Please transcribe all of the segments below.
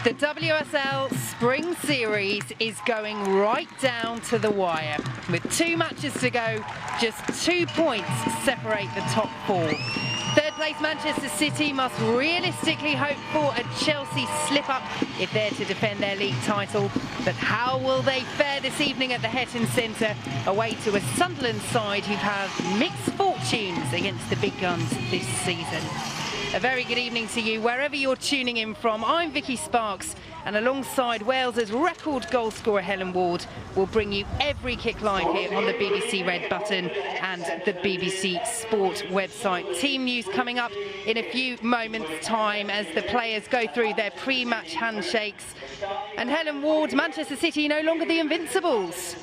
The WSL Spring Series is going right down to the wire. With 2 matches to go, just 2 points separate the top 4. Third place Manchester City must realistically hope for a Chelsea slip-up if they're to defend their league title. But how will they fare this evening at the Hetton Centre, away to a Sunderland side who've had mixed fortunes against the big guns this season? A very good evening to you, wherever you're tuning in from. I'm Vicky Sparks, and alongside Wales's record goal scorer Helen Ward, we'll bring you every kick live here on the BBC Red button and the BBC Sport website. Team news coming up in a few moments' time as the players go through their pre-match handshakes. And Helen Ward, Manchester City no longer the Invincibles.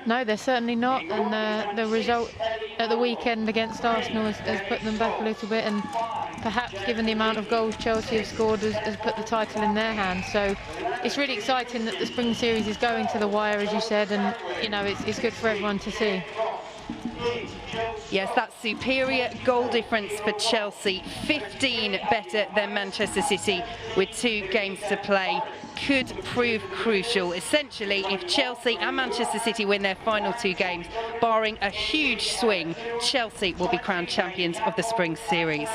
No, they're certainly not, and the result at the weekend against Arsenal has put them back a little bit, and perhaps given the amount of goals Chelsea have scored has put the title in their hands. So it's really exciting that the Spring Series is going to the wire, as you said, and you know it's good for everyone to see. Yes, that superior goal difference for Chelsea, 15 better than Manchester City with 2 games to play, could prove crucial. Essentially, if Chelsea and Manchester City win their final 2 games, barring a huge swing, Chelsea will be crowned champions of the Spring Series.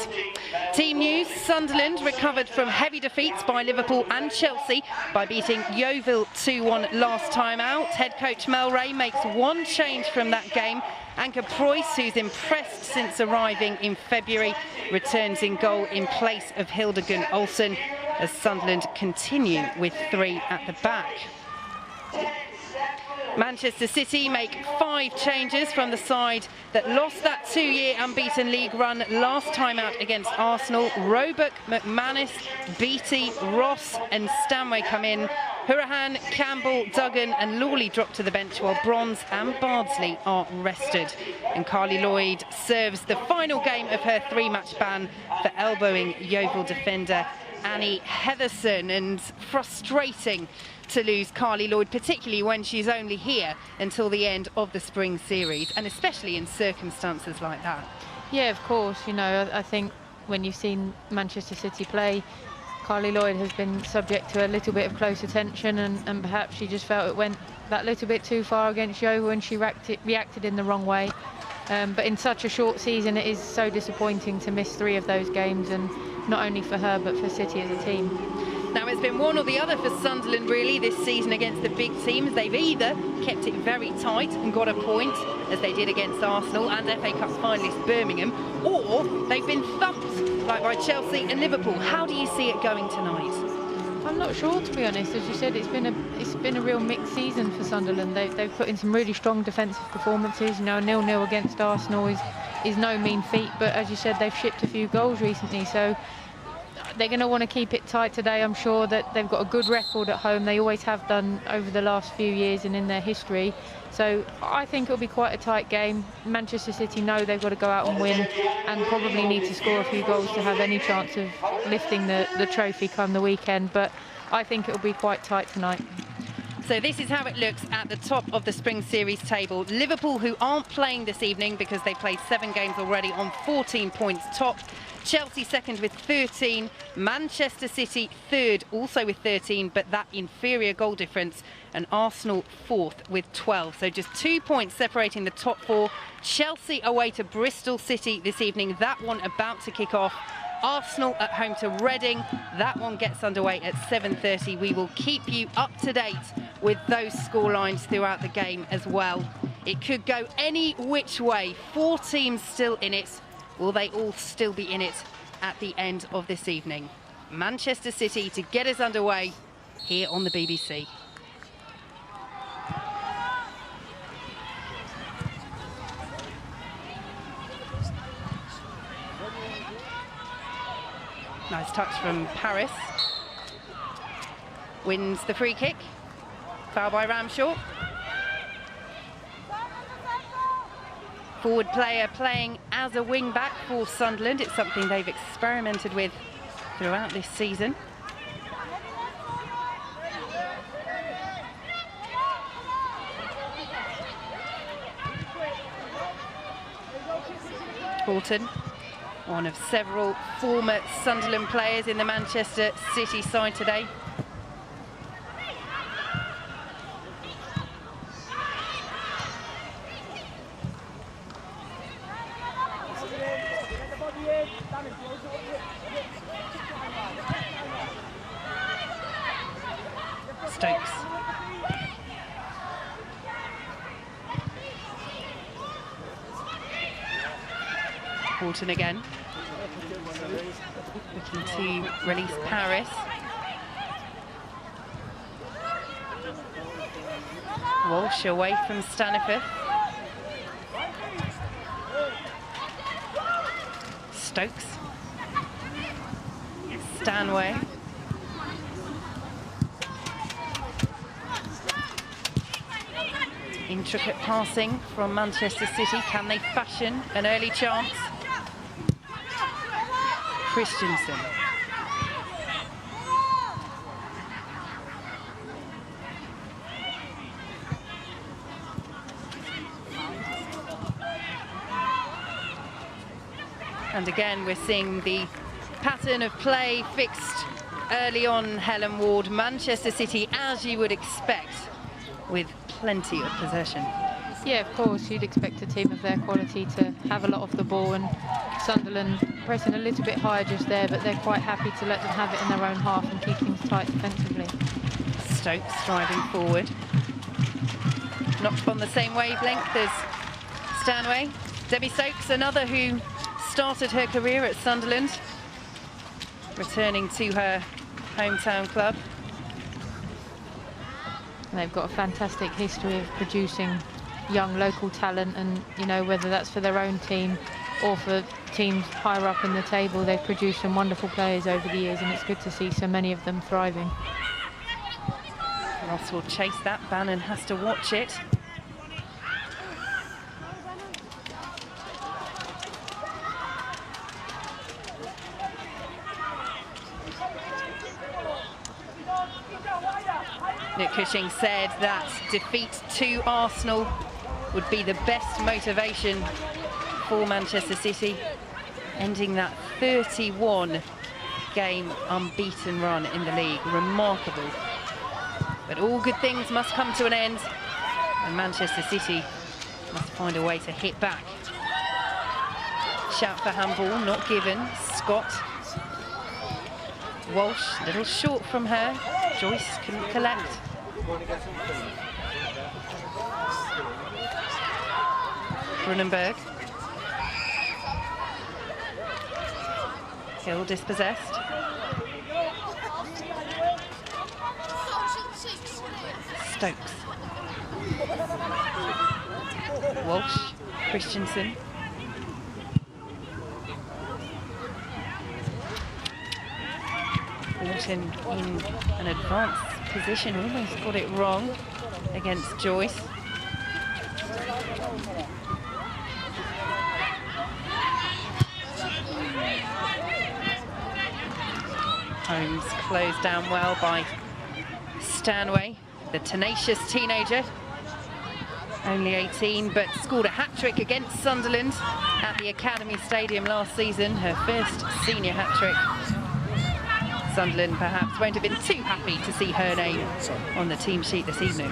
Team news: Sunderland recovered from heavy defeats by Liverpool and Chelsea by beating Yeovil 2-1 last time out. Head coach Mel Ray makes 1 change from that game. Anchor Preuss, who's impressed since arriving in February, returns in goal in place of Hildegunn Olsen as Sunderland continue with 3 at the back. Manchester City make 5 changes from the side that lost that 2-year unbeaten league run last time out against Arsenal. Roebuck, McManus, Beattie, Ross and Stanway come in. Hurahan, Campbell, Duggan and Lawley drop to the bench, while Bronze and Bardsley are rested. And Carly Lloyd serves the final game of her 3-match ban for elbowing Yeovil defender Annie Heatherson. And frustrating to lose Carly Lloyd, particularly when she's only here until the end of the Spring Series, and especially in circumstances like that. Yeah, of course. You know, I think when you've seen Manchester City play, Carly Lloyd has been subject to a little bit of close attention, and perhaps she just felt it went that little bit too far against Yeovil and she reacted in the wrong way. But in such a short season, it is so disappointing to miss 3 of those games, and not only for her but for City as a team. Now, it's been one or the other for Sunderland really this season against the big teams. They've either kept it very tight and got a point, as they did against Arsenal and FA Cup finalist Birmingham, or they've been thumped like by Chelsea and Liverpool. How do you see it going tonight? I'm not sure, to be honest. As you said, it's been a real mixed season for Sunderland. They've put in some really strong defensive performances. You know, 0-0 against Arsenal is no mean feat, but as you said, they've shipped a few goals recently, so they're going to want to keep it tight today. I'm sure that they've got a good record at home. They always have done over the last few years and in their history. So I think it'll be quite a tight game. Manchester City know they've got to go out and win, and probably need to score a few goals to have any chance of lifting the trophy come the weekend. But I think it'll be quite tight tonight. So this is how it looks at the top of the Spring Series table. Liverpool, who aren't playing this evening because they played 7 games already, on 14 points top. Chelsea second with 13, Manchester City third also with 13, but that inferior goal difference, and Arsenal fourth with 12. So just 2 points separating the top 4. Chelsea away to Bristol City this evening, that one about to kick off. Arsenal at home to Reading, that one gets underway at 7:30. We will keep you up to date with those scorelines throughout the game as well. It could go any which way. 4 teams still in it. Will they all still be in it at the end of this evening? Manchester City to get us underway here on the BBC. Nice touch from Paris. Wins the free kick. Foul by Ramshaw. Forward player playing as a wing-back for Sunderland. It's something they've experimented with throughout this season. Horton, one of several former Sunderland players in the Manchester City side today. Hamilton again. Looking to release Paris. Walsh away from Stanifer. Stokes. Stanway. Intricate passing from Manchester City. Can they fashion an early chance? Christensen. And again, we're seeing the pattern of play fixed early on, Helen Ward. Manchester City, as you would expect, with plenty of possession. Yeah, of course, you'd expect a team of their quality to have a lot of the ball, and Sunderland pressing a little bit higher just there, but they're quite happy to let them have it in their own half and keep things tight defensively. Stokes driving forward. Not on the same wavelength as Stanway. Debbie Stokes, another who started her career at Sunderland, returning to her hometown club. They've got a fantastic history of producing young local talent, and you know, whether that's for their own team or for teams higher up in the table, they've produced some wonderful players over the years, and it's good to see so many of them thriving. Ross will chase that. Bannon has to watch it. Nick Cushing said that defeat to Arsenal would be the best motivation for Manchester City, ending that 31-game unbeaten run in the league. Remarkable. But all good things must come to an end, and Manchester City must find a way to hit back. Shout for handball, not given. Scott. Walsh, a little short from her. Joyce couldn't collect. Brunenberg. Hill dispossessed. Stokes. Walsh. Christensen. Walton in an advanced position, almost got it wrong against Joyce. Holmes closed down well by Stanway, the tenacious teenager. Only 18, but scored a hat-trick against Sunderland at the Academy Stadium last season, her first senior hat-trick. Sunderland perhaps won't have been too happy to see her name on the team sheet this evening.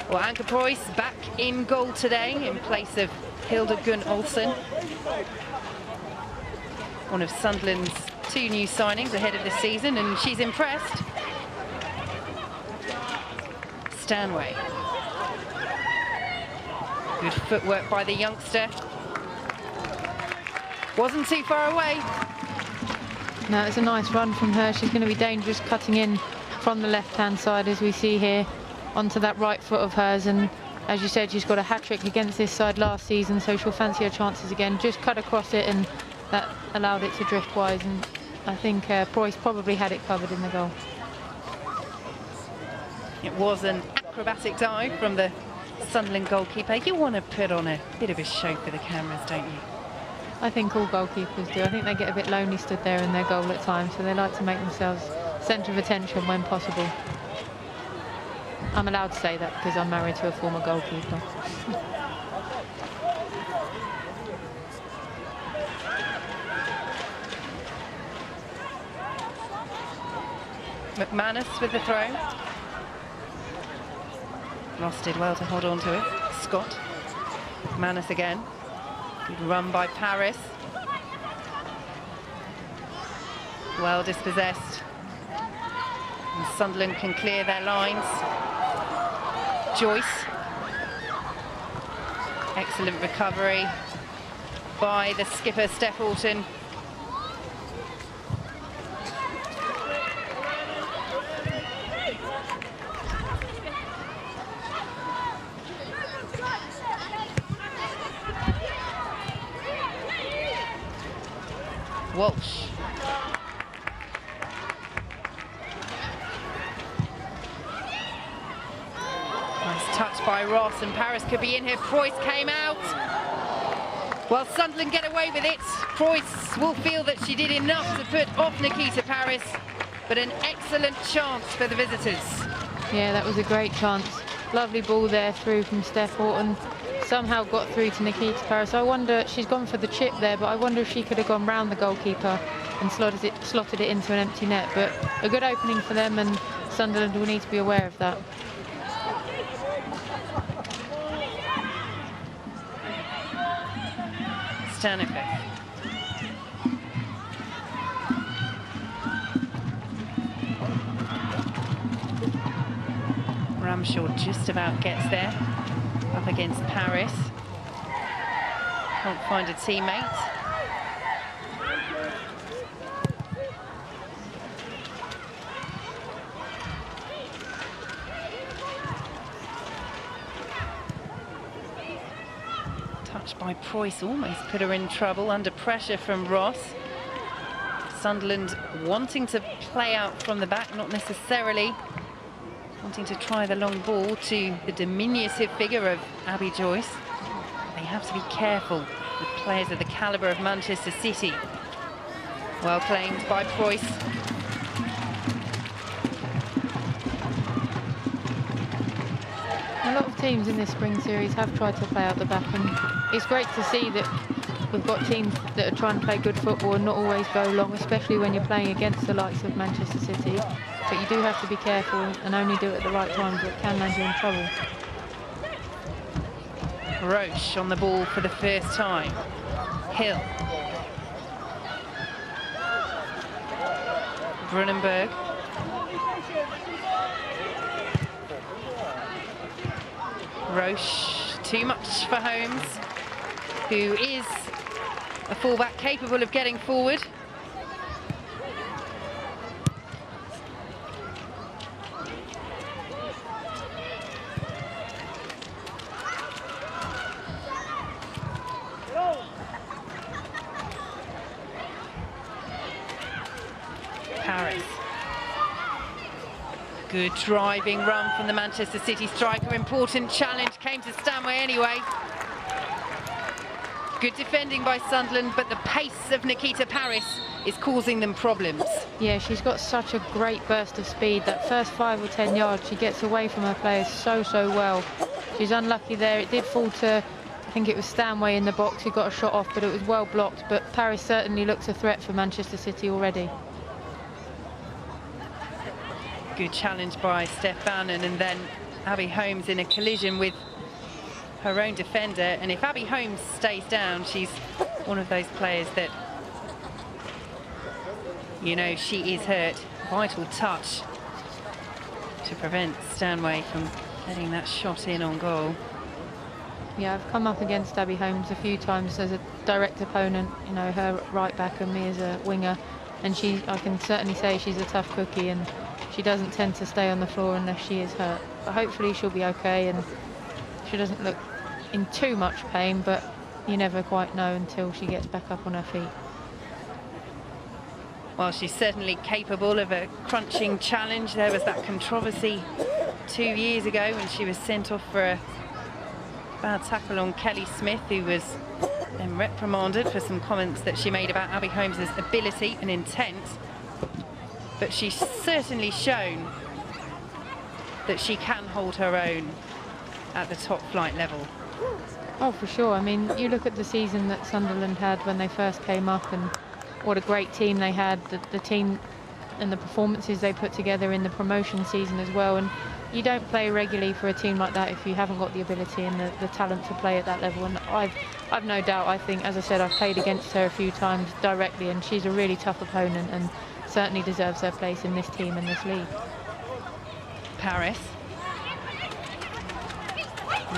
Well, Anke Preuss back in goal today in place of Hilda Gunn Olsen. One of Sunderland's 2 new signings ahead of this season, and she's impressed. Stanway. Good footwork by the youngster. Wasn't too far away. No, it's a nice run from her. She's going to be dangerous cutting in from the left-hand side, as we see here, onto that right foot of hers. And as you said, she's got a hat-trick against this side last season, so she'll fancy her chances again. Just cut across it, and that allowed it to drift wide, and I think Preuss probably had it covered in the goal. It was an acrobatic dive from the Sunderland goalkeeper. You want to put on a bit of a show for the cameras, don't you? I think all goalkeepers do. I think they get a bit lonely stood there in their goal at times, so they like to make themselves centre of attention when possible. I'm allowed to say that because I'm married to a former goalkeeper. McManus with the throw. Ross did well to hold on to it. Scott. McManus again. Good run by Paris. Well dispossessed. And Sunderland can clear their lines. Joyce. Excellent recovery by the skipper, Steph Alton. Walsh. Nice touch by Ross, and Paris could be in here. Preuss came out. Well, Sunderland get away with it. Preuss will feel that she did enough to put off Nikita Paris, but an excellent chance for the visitors. Yeah, that was a great chance. Lovely ball there through from Steph Horton. Somehow got through to Nikita Paris. I wonder, she's gone for the chip there, but I wonder if she could have gone round the goalkeeper and slotted it into an empty net. But a good opening for them, and Sunderland will need to be aware of that. Stanovic. Ramshaw just about gets there, up against Paris. Can't find a teammate. Touch by Preuss almost put her in trouble, under pressure from Ross. Sunderland wanting to play out from the back, not necessarily wanting to try the long ball to the diminutive figure of Abby Joyce. They have to be careful with players of the calibre of Manchester City. Well claimed by Preuss. A lot of teams in this spring series have tried to play out the back, and it's great to see that we've got teams that are trying to play good football and not always go long, especially when you're playing against the likes of Manchester City. But you do have to be careful and only do it at the right times, or it can land you in trouble. Roche on the ball for the first time. Hill. Brunenberg. Roche, too much for Holmes, who is a fullback capable of getting forward. Paris. Good driving run from the Manchester City striker. Important challenge, came to Stanway anyway. Good defending by Sunderland, but the pace of Nikita Paris is causing them problems. Yeah, she's got such a great burst of speed. That first 5 or 10 yards, she gets away from her players so well. She's unlucky there. It did fall to, I think it was Stanway in the box who got a shot off, but it was well blocked. But Paris certainly looks a threat for Manchester City already. Good challenge by Steph Bannon, and then Abby Holmes in a collision with her own defender. And if Abby Holmes stays down, she's one of those players that, you know, she is hurt. Vital touch to prevent Stanway from getting that shot in on goal. Yeah, I've come up against Abby Holmes a few times as a direct opponent, you know, her right back and me as a winger. And I can certainly say she's a tough cookie, and she doesn't tend to stay on the floor unless she is hurt. But hopefully she'll be okay, and she doesn't look in too much pain, but you never quite know until she gets back up on her feet. Well, she's certainly capable of a crunching challenge. There was that controversy 2 years ago when she was sent off for a bad tackle on Kelly Smith, who was then reprimanded for some comments that she made about Abby Holmes' ability and intent. But she's certainly shown that she can hold her own at the top flight level. Oh, for sure. I mean, you look at the season that Sunderland had when they first came up, and what a great team they had. The team and the performances they put together in the promotion season as well. And you don't play regularly for a team like that if you haven't got the ability and the talent to play at that level. And I've no doubt, I think, as I said, I've played against her a few times directly, and she's a really tough opponent and certainly deserves her place in this team and this league. Paris.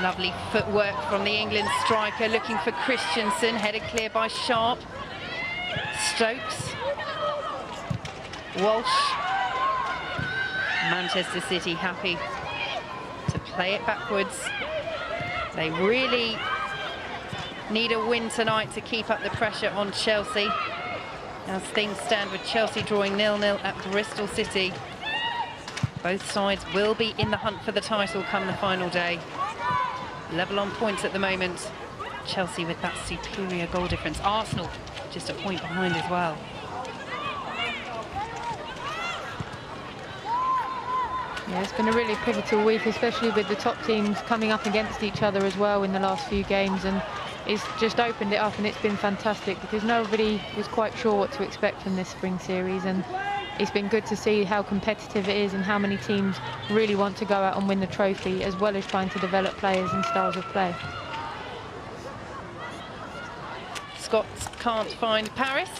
Lovely footwork from the England striker, looking for Christensen, headed clear by Sharp. Stokes. Walsh. Manchester City happy to play it backwards. They really need a win tonight to keep up the pressure on Chelsea. As things stand with Chelsea drawing 0-0 at Bristol City. Both sides will be in the hunt for the title come the final day. Level on points at the moment. Chelsea with that superior goal difference. Arsenal just a point behind as well. Yeah, it's been a really pivotal week, especially with the top teams coming up against each other as well in the last few games, and it's just opened it up, and it's been fantastic because nobody was quite sure what to expect from this spring series, and it's been good to see how competitive it is and how many teams really want to go out and win the trophy, as well as trying to develop players and styles of play. Scots can't find Paris.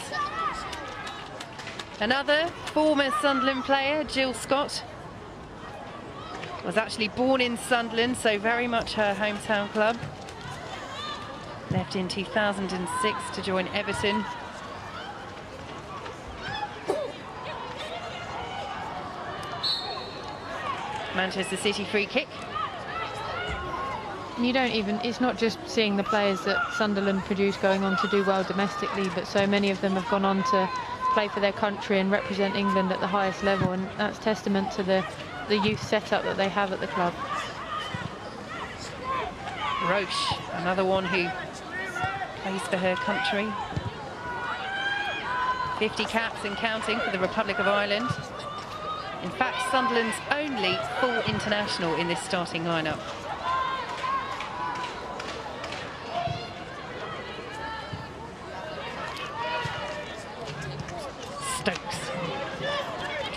Another former Sunderland player, Jill Scott, was actually born in Sunderland, so very much her hometown club. Left in 2006 to join Everton. Manchester City free kick. You don't even, it's not just seeing the players that Sunderland produce going on to do well domestically, but so many of them have gone on to play for their country and represent England at the highest level, and that's testament to the youth setup that they have at the club. Roche, another one who plays for her country. 50 caps and counting for the Republic of Ireland. In fact, Sunderland's only full international in this starting lineup. Stokes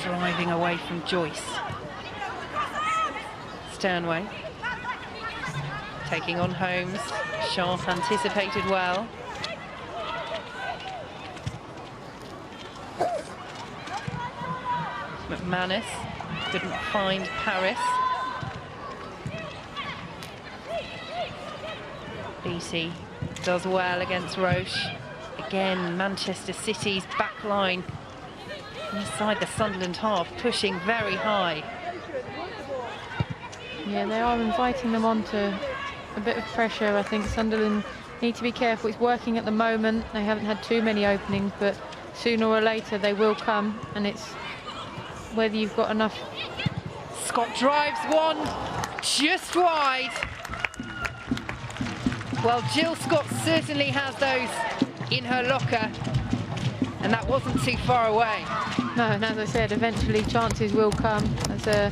driving away from Joyce. Sternway taking on Holmes. Sharp anticipated well. McManus couldn't find Paris. Beattie does well against Roche. Again, Manchester City's back line inside the Sunderland half, pushing very high. Yeah, they are inviting them on to a bit of pressure. I think Sunderland need to be careful. It's working at the moment. They haven't had too many openings, but sooner or later they will come, and it's whether you've got enough. Scott drives one just wide. Well, Jill Scott certainly has those in her locker, and that wasn't too far away. No, and as I said, eventually chances will come. As a,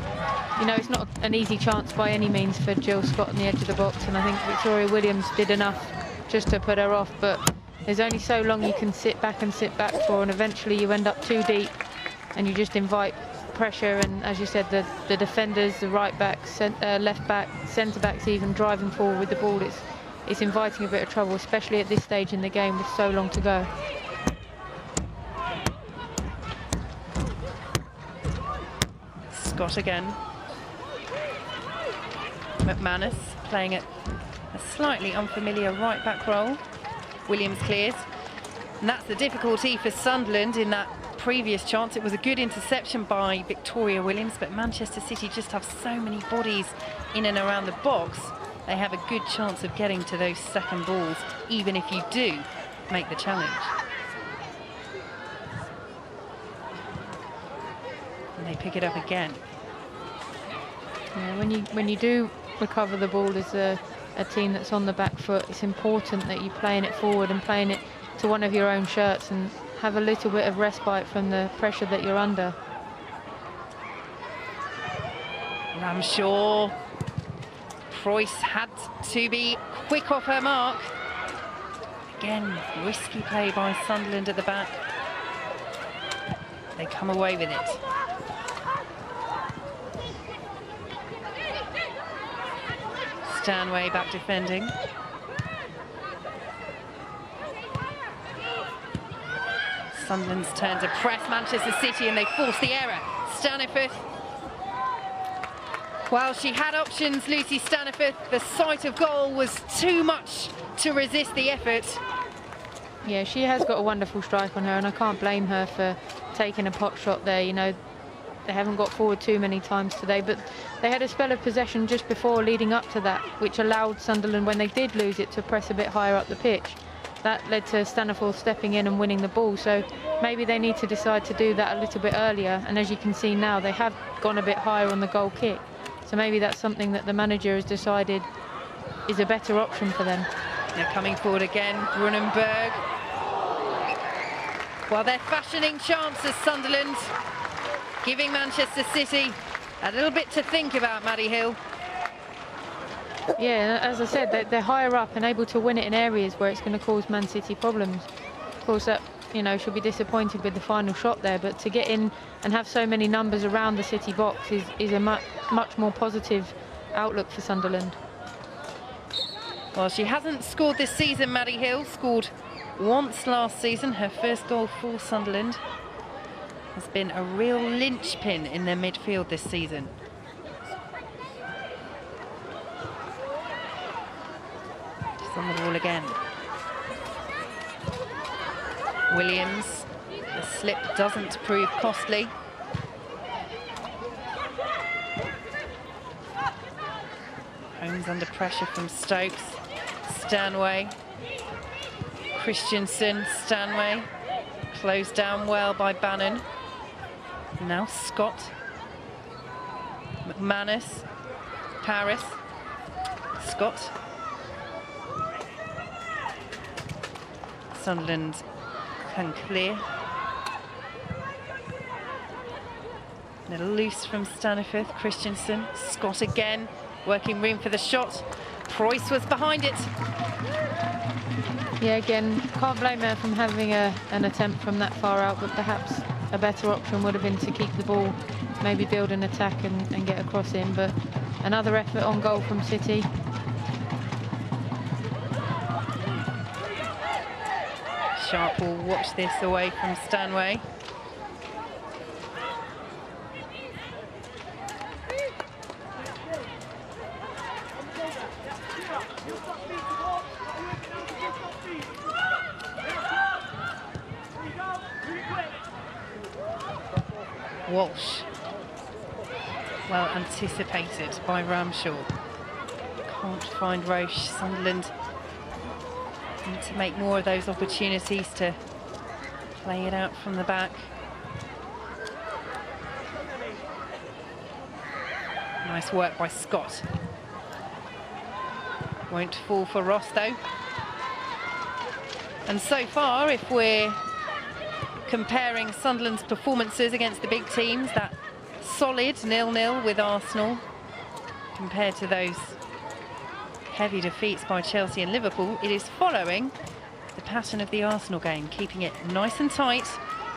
you know, it's not an easy chance by any means for Jill Scott on the edge of the box, and I think Victoria Williams did enough just to put her off, but there's only so long you can sit back for, and eventually you end up too deep and you just invite pressure, and as you said, the defenders, the right backs, left back, centre backs even driving forward with the ball, it's inviting a bit of trouble, especially at this stage in the game with so long to go. Scott again. McManus playing it a slightly unfamiliar right back role. Williams clears, and that's the difficulty for Sunderland. In that previous chance, it was a good interception by Victoria Williams, but Manchester City just have so many bodies in and around the box. They have a good chance of getting to those second balls, even if you do make the challenge. And they pick it up again. Yeah, when you do recover the ball as a team that's on the back foot, it's important that you're playing it forward and playing it to one of your own shirts and have a little bit of respite from the pressure that you're under. Ramshaw. Preuss had to be quick off her mark. Again, risky play by Sunderland at the back. They come away with it. Stanway back defending. Sunderland's turn to press Manchester City, and they force the error. Staniforth. While she had options, Lucy Staniforth, the sight of goal was too much to resist the effort. Yeah, she has got a wonderful strike on her, and I can't blame her for taking a pot shot there. You know, they haven't got forward too many times today, but they had a spell of possession just before leading up to that, which allowed Sunderland, when they did lose it, to press a bit higher up the pitch. That led to Staniforth stepping in and winning the ball, so maybe they need to decide to do that a little bit earlier, and as you can see now, they have gone a bit higher on the goal kick. So maybe that's something that the manager has decided is a better option for them. They're coming forward again, Brunenberg. Well, they're fashioning chances, Sunderland, giving Manchester City a little bit to think about, Maddie Hill. Yeah, as I said, they're higher up and able to win it in areas where it's going to cause Man City problems. Of course, that, you know, she'll be disappointed with the final shot there, but to get in and have so many numbers around the City box is a much more positive outlook for Sunderland. Well, she hasn't scored this season, Maddie Hill. Scored once last season. Her first goal for Sunderland has been a real linchpin in their midfield this season. She's on the ball again. Williams. The slip doesn't prove costly. Holmes under pressure from Stokes. Stanway. Christensen, Stanway. Closed down well by Bannon. Now Scott. McManus. Paris. Scott. Sunderland can clear. Little loose from Staniforth. Christensen. Scott again. Working room for the shot. Preuss was behind it. Yeah, again, can't blame her from having an attempt from that far out, but perhaps a better option would have been to keep the ball, maybe build an attack and get across in. But another effort on goal from City. Sharp will watch this away from Stanway. Walsh, well anticipated by Ramshaw. Can't find Roche. Sunderland need to make more of those opportunities to play it out from the back. Nice work by Scott. Won't fall for Ross though. And so far, if we're comparing Sunderland's performances against the big teams, that solid 0-0 with Arsenal compared to those heavy defeats by Chelsea and Liverpool, it is following the pattern of the Arsenal game, keeping it nice and tight,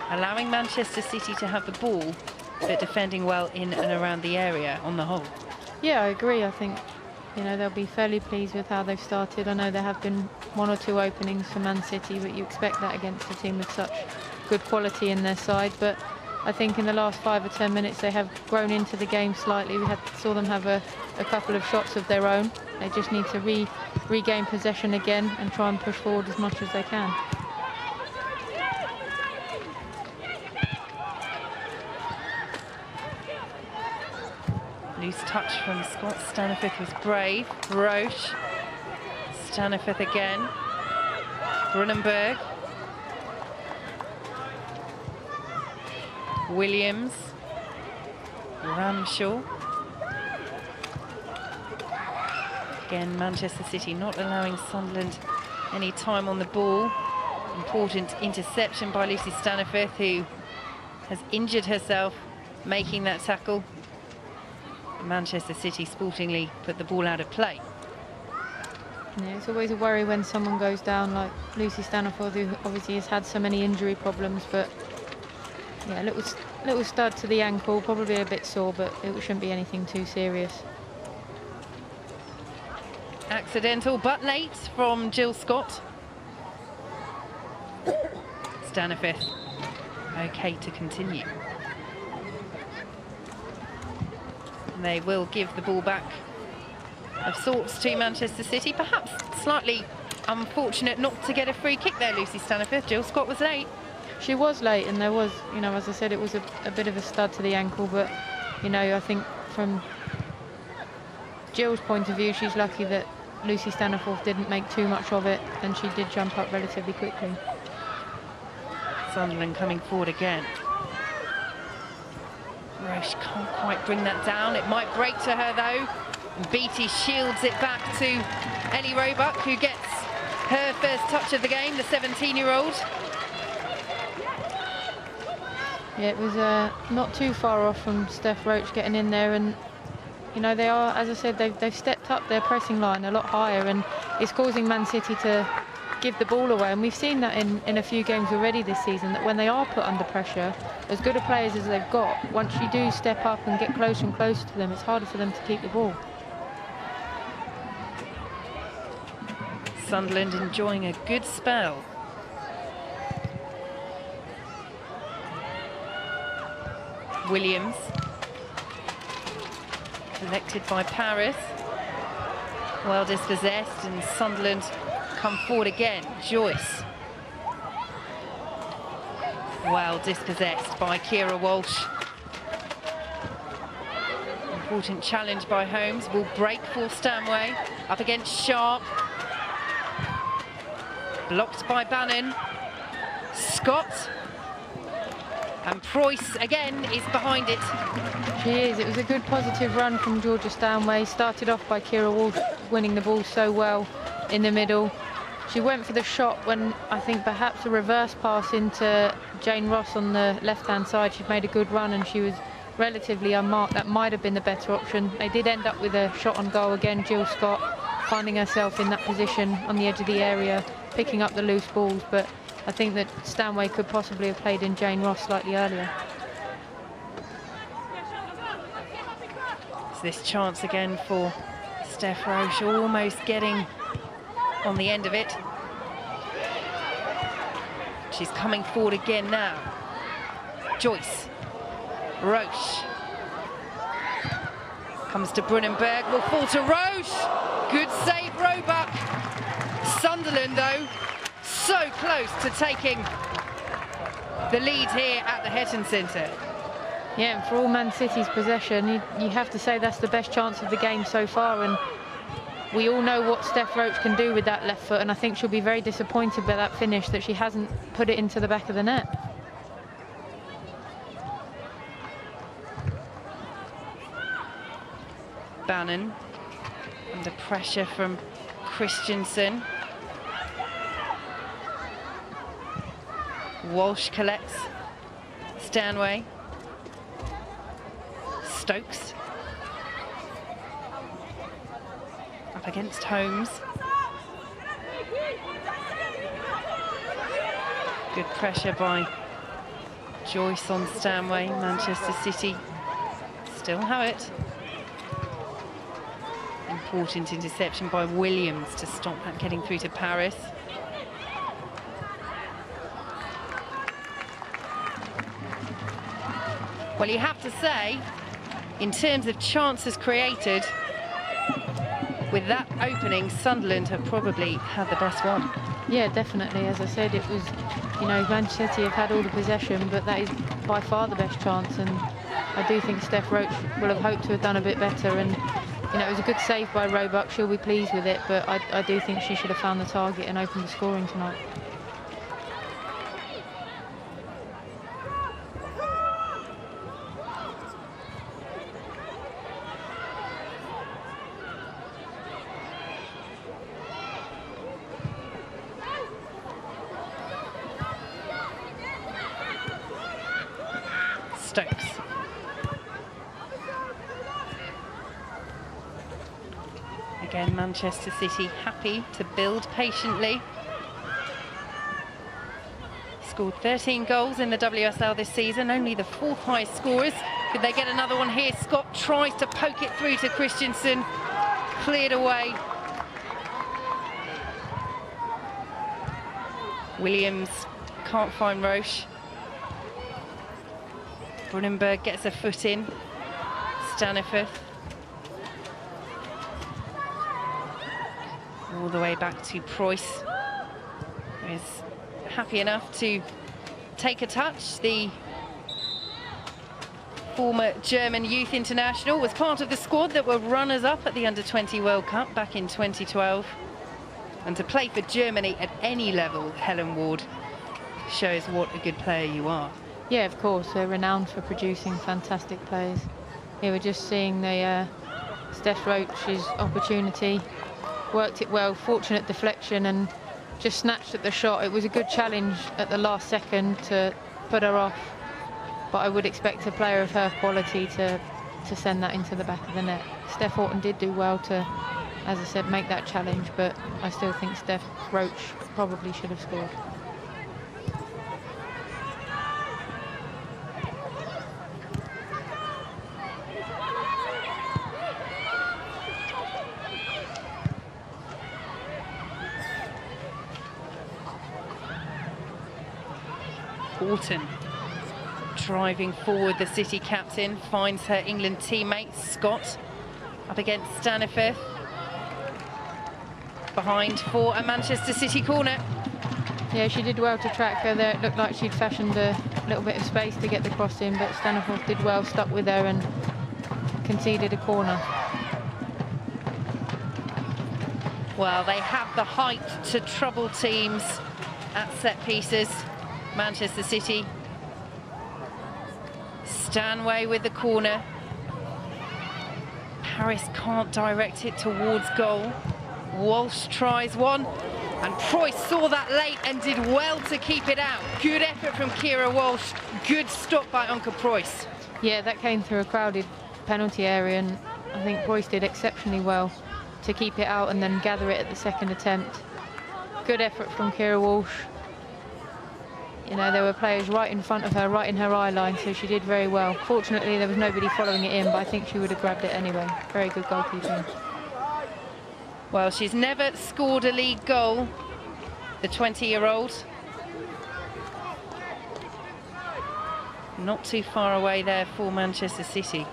allowing Manchester City to have the ball, but defending well in and around the area on the whole. Yeah, I agree. I think, you know, they'll be fairly pleased with how they've started. I know there have been 1 or 2 openings for Man City, but you expect that against a team with such good quality in their side. But I think in the last 5 or 10 minutes they have grown into the game slightly. We saw them have a couple of shots of their own. They just need to regain possession again and try and push forward as much as they can. Loose touch from Scott. Staniforth was brave. Roche. Staniforth again. Brunenberg. Williams. Ramshaw. Again, Manchester City not allowing Sunderland any time on the ball. Important interception by Lucy Staniforth, who has injured herself making that tackle. Manchester City sportingly put the ball out of play. Yeah, it's always a worry when someone goes down like Lucy Staniforth, who obviously has had so many injury problems, but Yeah, little stud to the ankle, probably a bit sore, but it shouldn't be anything too serious. Accidental but late from Jill Scott. Stanifith okay to continue. And they will give the ball back of sorts to Manchester City. Perhaps slightly unfortunate not to get a free kick there, Lucy Stanifith. Jill Scott was late. She was late, and there was, you know, as I said, it was a bit of a stud to the ankle, but, you know, I think from Jill's point of view, she's lucky that Lucy Staniforth didn't make too much of it, and she did jump up relatively quickly. Sunderland coming forward again. Roche can't quite bring that down. It might break to her though. And Beattie shields it back to Ellie Roebuck, who gets her first touch of the game, the 17-year-old. Yeah, it was not too far off from Steph Roach getting in there, and you know, they are, as I said, they've stepped up their pressing line a lot higher, and it's causing Man City to give the ball away. And we've seen that in a few games already this season, that when they are put under pressure, as good a players as they've got, once you do step up and get closer and closer to them, it's harder for them to keep the ball. Sunderland enjoying a good spell. Williams. Collected by Paris. Well dispossessed, and Sunderland come forward again. Joyce. Well dispossessed by Kira Walsh. Important challenge by Holmes. Will break for Stanway. Up against Sharp. Blocked by Bannon. Scott. And Preuss again is behind it. She is. It was a good positive run from Georgia Stanway. Started off by Kira Walsh winning the ball so well in the middle. She went for the shot when I think perhaps a reverse pass into Jane Ross on the left-hand side. She'd made a good run and she was relatively unmarked. That might have been the better option. They did end up with a shot on goal again. Jill Scott finding herself in that position on the edge of the area, picking up the loose balls, but I think that Stanway could possibly have played in Jane Ross slightly earlier. So this chance again for Steph Roche, almost getting on the end of it. She's coming forward again now. Joyce. Roche. Comes to Brunnenberg, will fall to Roche. Good save, Roebuck. Sunderland, though, so close to taking the lead here at the Hetton Centre. Yeah, and for all Man City's possession, you have to say that's the best chance of the game so far, and we all know what Steph Roach can do with that left foot, and I think she'll be very disappointed by that finish, that she hasn't put it into the back of the net. Bannon under pressure from Christensen. Walsh collects. Stanway. Stokes. Up against Holmes. Good pressure by Joyce on Stanway. Manchester City still have it. Important interception by Williams to stop that getting through to Paris. Well, you have to say, in terms of chances created, with that opening, Sunderland have probably had the best one. Yeah, definitely. As I said, it was, you know, Manchester City have had all the possession, but that is by far the best chance, and I do think Steph Roach will have hoped to have done a bit better, and you know, it was a good save by Roebuck. She'll be pleased with it, but I do think she should have found the target and opened the scoring tonight. Stokes. Again, Manchester City happy to build patiently. scored 13 goals in the WSL this season, only the 4th highest scorers. Could they get another one here? Scott tries to poke it through to Christensen, cleared away. Williams can't find Roche. Brunenberg gets a foot in. Staniforth. All the way back to Preuss, who is happy enough to take a touch. The former German youth international was part of the squad that were runners-up at the Under-20 World Cup back in 2012. And to play for Germany at any level, Helen Ward, shows what a good player you are. Yeah, of course, they're renowned for producing fantastic players. Yeah, we're just seeing the Steph Roach's opportunity. Worked it well, fortunate deflection, and just snatched at the shot. It was a good challenge at the last second to put her off, but I would expect a player of her quality to send that into the back of the net. Steph Horton did do well to, as I said, make that challenge, but I still think Steph Roach probably should have scored. Horton driving forward, the City captain finds her England teammate Scott up against Staniforth. Behind for a Manchester City corner. Yeah, she did well to track her there. It looked like she'd fashioned a little bit of space to get the cross in, but Staniforth did well, stuck with her and conceded a corner. Well, they have the height to trouble teams at set pieces. Manchester City. Stanway with the corner. Paris can't direct it towards goal. Walsh tries one, and Preuss saw that late and did well to keep it out. Good effort from Kira Walsh. Good stop by Anke Preuss. Yeah, that came through a crowded penalty area, and I think Preuss did exceptionally well to keep it out and then gather it at the second attempt. Good effort from Kira Walsh. You know, there were players right in front of her, right in her eye line, so she did very well. Fortunately, there was nobody following it in, but I think she would have grabbed it anyway. Very good goalkeeping. Well, she's never scored a league goal, the 20-year-old. Not too far away there for Manchester City.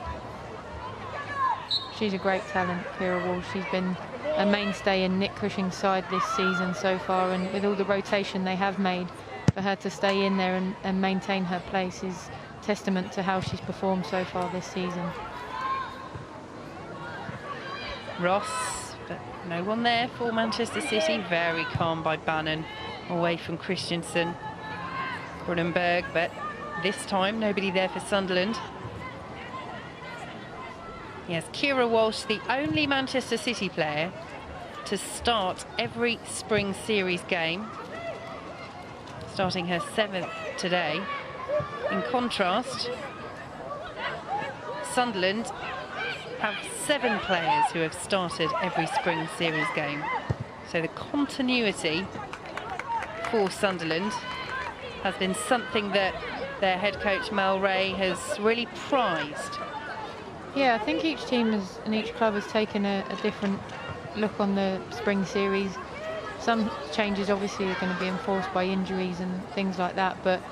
She's a great talent, Kira Walsh. She's been a mainstay in Nick Cushing's side this season so far, and with all the rotation they have made, for her to stay in there and maintain her place is testament to how she's performed so far this season. Ross, but no one there for Manchester City. Very calm by Bannon, away from Christensen. Brunenberg, but this time nobody there for Sunderland. Yes, Kira Walsh, the only Manchester City player to start every Spring Series game, starting her 7th today. In contrast, Sunderland have 7 players who have started every Spring Series game. So the continuity for Sunderland has been something that their head coach Mel Ray has really prized. Yeah, I think each team and each club has taken a different look on the Spring Series. Some changes obviously are going to be enforced by injuries and things like that, but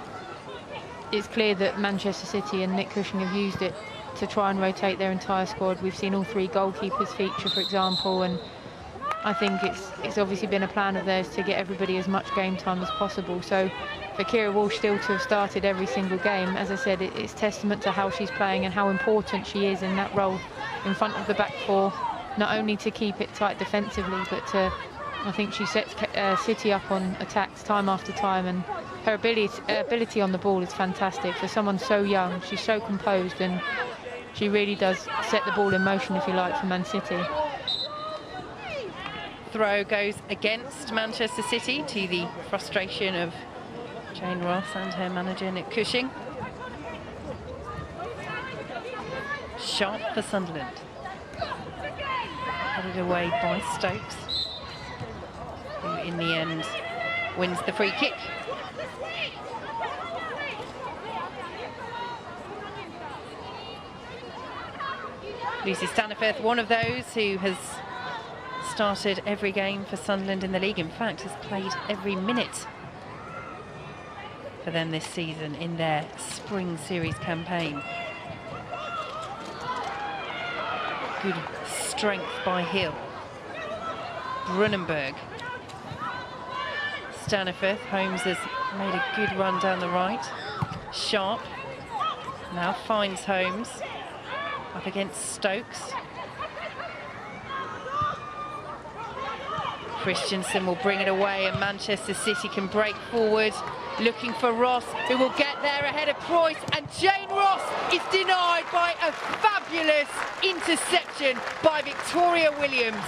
it's clear that Manchester City and Nick Cushing have used it to try and rotate their entire squad. We've seen all 3 goalkeepers feature, for example, and I think it's obviously been a plan of theirs to get everybody as much game time as possible. So for Kira Walsh still to have started every single game, as I said, it's testament to how she's playing and how important she is in that role in front of the back 4, not only to keep it tight defensively, but to, I think she sets City up on attacks time after time, and her ability on the ball is fantastic. For someone so young, she's so composed, and she really does set the ball in motion, if you like, for Man City. Throw goes against Manchester City, to the frustration of Jane Ross and her manager Nick Cushing. Sharp for Sunderland. Headed away by Stokes, who in the end wins the free kick. Lucy Staniforth, one of those who has started every game for Sunderland in the league. In fact, has played every minute for them this season in their Spring Series campaign. Good strength by Hill. Brunenberg. Staniforth. Holmes has made a good run down the right. Sharp now finds Holmes up against Stokes. Christensen will bring it away, and Manchester City can break forward, looking for Ross, who will get there ahead of Preuss, and Jane Ross is denied by a fabulous interception by Victoria Williams.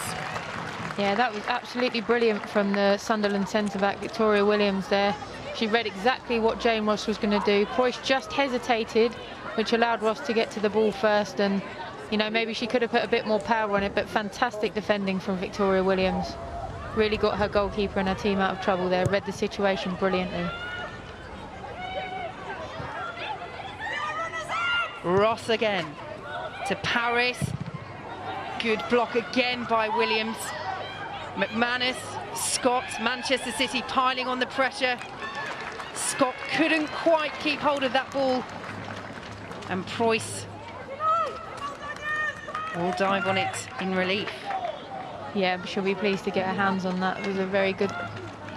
Yeah, that was absolutely brilliant from the Sunderland centre-back, Victoria Williams there. She read exactly what Jane Ross was going to do. Preuss just hesitated, which allowed Ross to get to the ball first, and, you know, maybe she could have put a bit more power on it, but fantastic defending from Victoria Williams. Really got her goalkeeper and her team out of trouble there, read the situation brilliantly. Ross again to Paris. Good block again by Williams. McManus, Scott, Manchester City piling on the pressure. Scott couldn't quite keep hold of that ball. And Preuss will dive on it in relief. Yeah, she'll be pleased to get her hands on that. It was a very good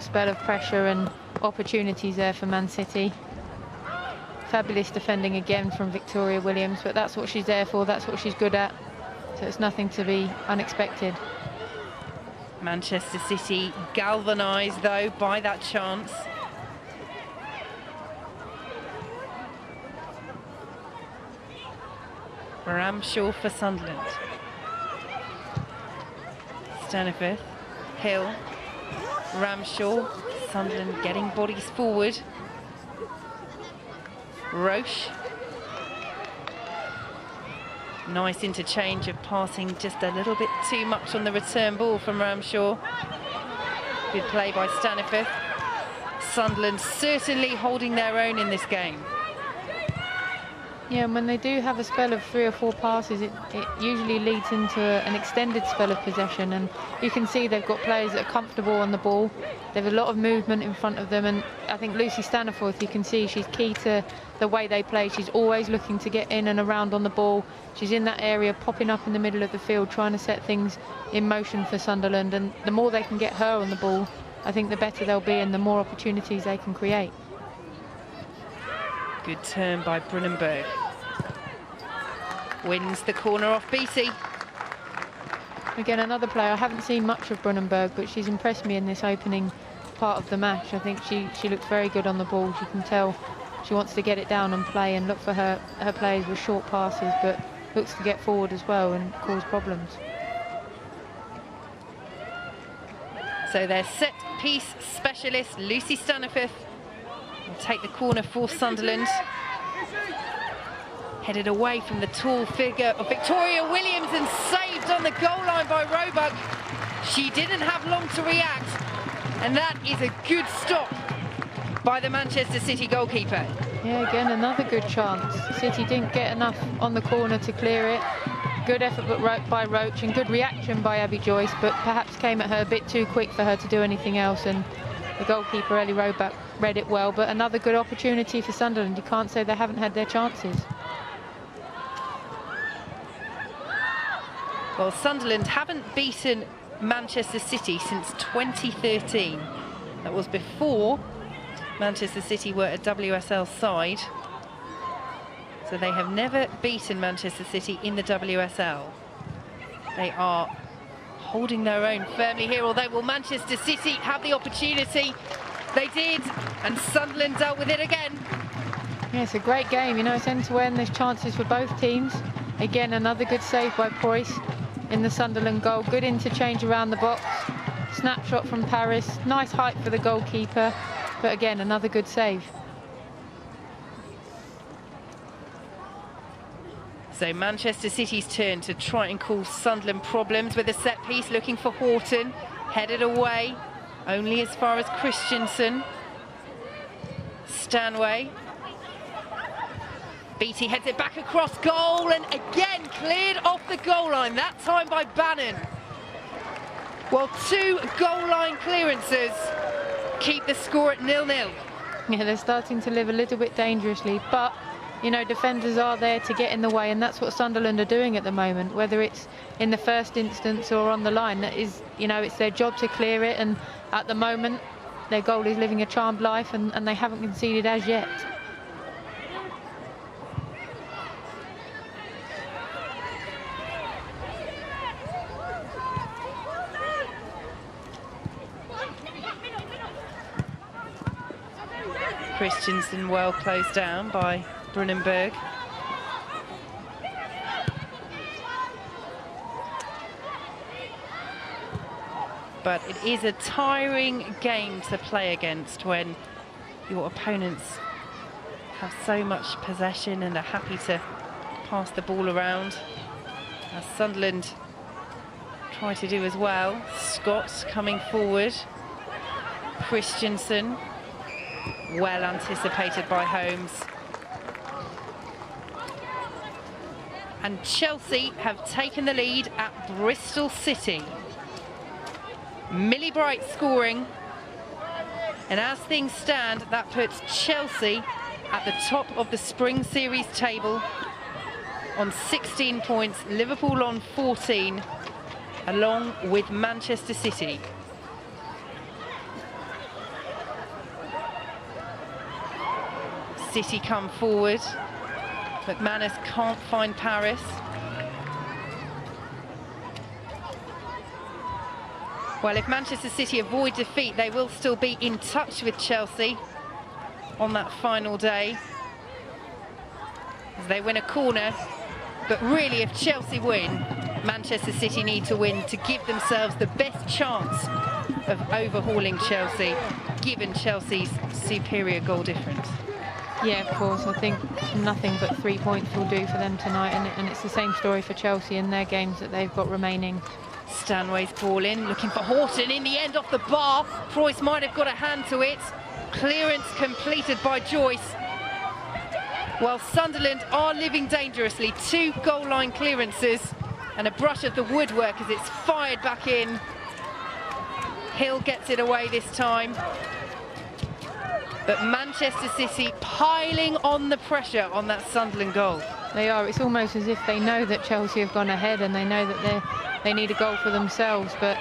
spell of pressure and opportunities there for Man City. Fabulous defending again from Victoria Williams, but that's what she's there for, that's what she's good at. So it's nothing to be unexpected. Manchester City galvanised, though, by that chance. Ramshaw for Sunderland. Staniforth, Hill, Ramshaw, Sunderland getting bodies forward. Roche. Nice interchange of passing, just a little bit too much on the return ball from Ramshaw. Good play by Staniforth. Sunderland certainly holding their own in this game. Yeah, and when they do have a spell of 3 or 4 passes, it usually leads into an extended spell of possession, and you can see they've got players that are comfortable on the ball. They have a lot of movement in front of them, and I think Lucy Staniforth, you can see she's key to the way they play. She's always looking to get in and around on the ball. She's in that area, popping up in the middle of the field, trying to set things in motion for Sunderland, and the more they can get her on the ball, I think the better they'll be and the more opportunities they can create. Good turn by Brunenberg. Wins the corner off Beattie. Again, another player, I haven't seen much of Brunenberg, but she's impressed me in this opening part of the match. I think she looks very good on the ball. You can tell she wants to get it down and play and look for her players with short passes, but looks to get forward as well and cause problems. So their set-piece specialist, Lucy Staniforth, will take the corner for Sunderland. Headed away from the tall figure of Victoria Williams and saved on the goal line by Roebuck. She didn't have long to react, and that is a good stop by the Manchester City goalkeeper. Yeah, again, another good chance. City didn't get enough on the corner to clear it. Good effort by Roach and good reaction by Abby Joyce, but perhaps came at her a bit too quick for her to do anything else, and the goalkeeper, Ellie Roebuck, read it well. But another good opportunity for Sunderland. You can't say they haven't had their chances. Well, Sunderland haven't beaten Manchester City since 2013. That was before Manchester City were a WSL side. So they have never beaten Manchester City in the WSL. They are holding their own firmly here, although will Manchester City have the opportunity? They did, and Sunderland dealt with it again. Yeah, it's a great game. You know, it's end-to-end. There's chances for both teams. Again, another good save by Preuss in the Sunderland goal. Good interchange around the box. Snapshot from Paris. Nice height for the goalkeeper. But again, another good save. So Manchester City's turn to try and cause Sunderland problems with a set piece, looking for Horton. Headed away, only as far as Christensen. Stanway. Beattie heads it back across goal and again cleared off the goal line, that time by Bannon. Well, 2 goal line clearances keep the score at 0-0. Yeah, they're starting to live a little bit dangerously, but you know, defenders are there to get in the way, and that's what Sunderland are doing at the moment, whether it's in the first instance or on the line. That is, you know, it's their job to clear it, and at the moment their goal is living a charmed life, and they haven't conceded as yet. Christensen well closed down by Brunenberg. But it is a tiring game to play against when your opponents have so much possession and are happy to pass the ball around, as Sunderland try to do as well. Scott coming forward. Christensen, well anticipated by Holmes. And Chelsea have taken the lead at Bristol City. Millie Bright scoring. And as things stand, that puts Chelsea at the top of the Spring Series table on 16 points, Liverpool on 14, along with Manchester City. City come forward. McManus can't find Paris. Well, if Manchester City avoid defeat, they will still be in touch with Chelsea on that final day, as they win a corner. But really, if Chelsea win, Manchester City need to win to give themselves the best chance of overhauling Chelsea, given Chelsea's superior goal difference. Yeah, of course. I think nothing but 3 points will do for them tonight, and it's the same story for Chelsea in their games that they've got remaining. Stanway's ball in, looking for Horton, in the end off the bar. Preuss might have got a hand to it. Clearance completed by Joyce. While Sunderland are living dangerously, 2 goal line clearances and a brush of the woodwork as it's fired back in. Hill gets it away this time. But Manchester City piling on the pressure on that Sunderland goal. They are. It's almost as if they know that Chelsea have gone ahead and they know that they need a goal for themselves. But,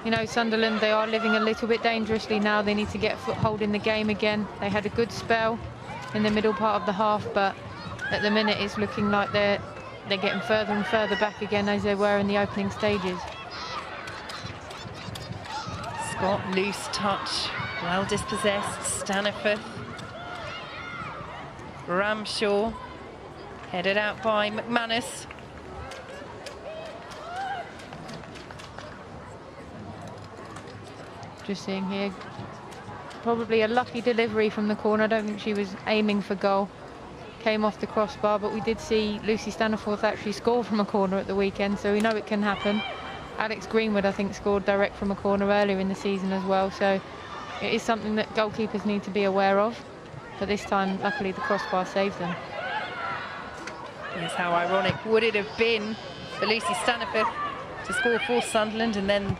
you know, Sunderland, they are living a little bit dangerously now. They need to get a foothold in the game again. They had a good spell in the middle part of the half, but at the minute it's looking like they're getting further and further back again as they were in the opening stages. Scott, loose touch, well dispossessed. Staniforth. Ramshaw, headed out by McManus. Just seeing here, probably a lucky delivery from the corner. I don't think she was aiming for goal. Came off the crossbar, but we did see Lucy Staniforth actually score from a corner at the weekend, so we know it can happen. Alex Greenwood, I think, scored direct from a corner earlier in the season as well, so it is something that goalkeepers need to be aware of. But this time, luckily, the crossbar saved them. Yes, how ironic would it have been for Lucy Staniforth to score for Sunderland, and then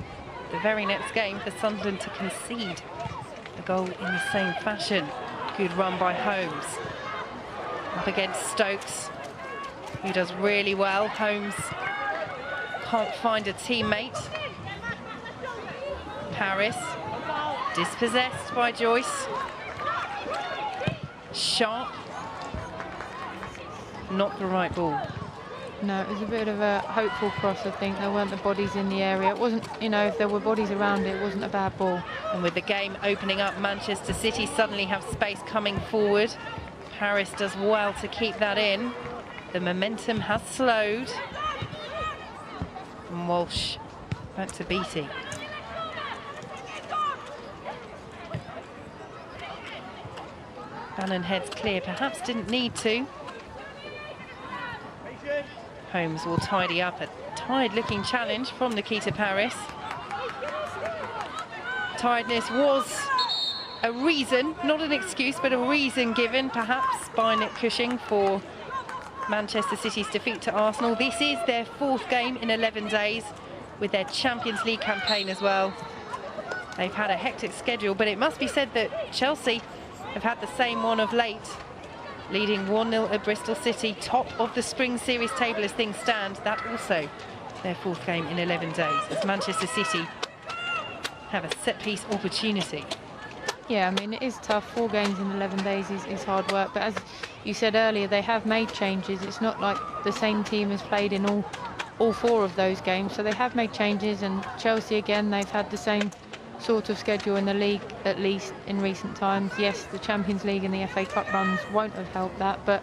the very next game for Sunderland to concede a goal in the same fashion. Good run by Holmes. Up against Stokes, who does really well. Holmes can't find a teammate. Paris, dispossessed by Joyce. Sharp, not the right ball. No, it was a bit of a hopeful cross, I think. There weren't the bodies in the area. It wasn't, you know, if there were bodies around it, it wasn't a bad ball. And with the game opening up, Manchester City suddenly have space coming forward. Paris does well to keep that in. The momentum has slowed. And Walsh back to Beattie. Bannon heads clear, perhaps didn't need to. Holmes will tidy up a tired-looking challenge from Nikita Paris. Tiredness was a reason, not an excuse, but a reason given perhaps by Nick Cushing for Manchester City's defeat to Arsenal. This is their 4th game in 11 days with their Champions League campaign as well. They've had a hectic schedule, but it must be said that Chelsea have had the same one of late, leading 1-0 at Bristol City, top of the Spring Series table as things stand. That also their 4th game in 11 days, as Manchester City have a set-piece opportunity. Yeah, I mean, it is tough. 4 games in 11 days is hard work. But as you said earlier, they have made changes. It's not like the same team has played in all 4 of those games. So they have made changes. And Chelsea, again, they've had the same sort of schedule in the league, at least in recent times. Yes, the Champions League and the FA Cup runs won't have helped that. But,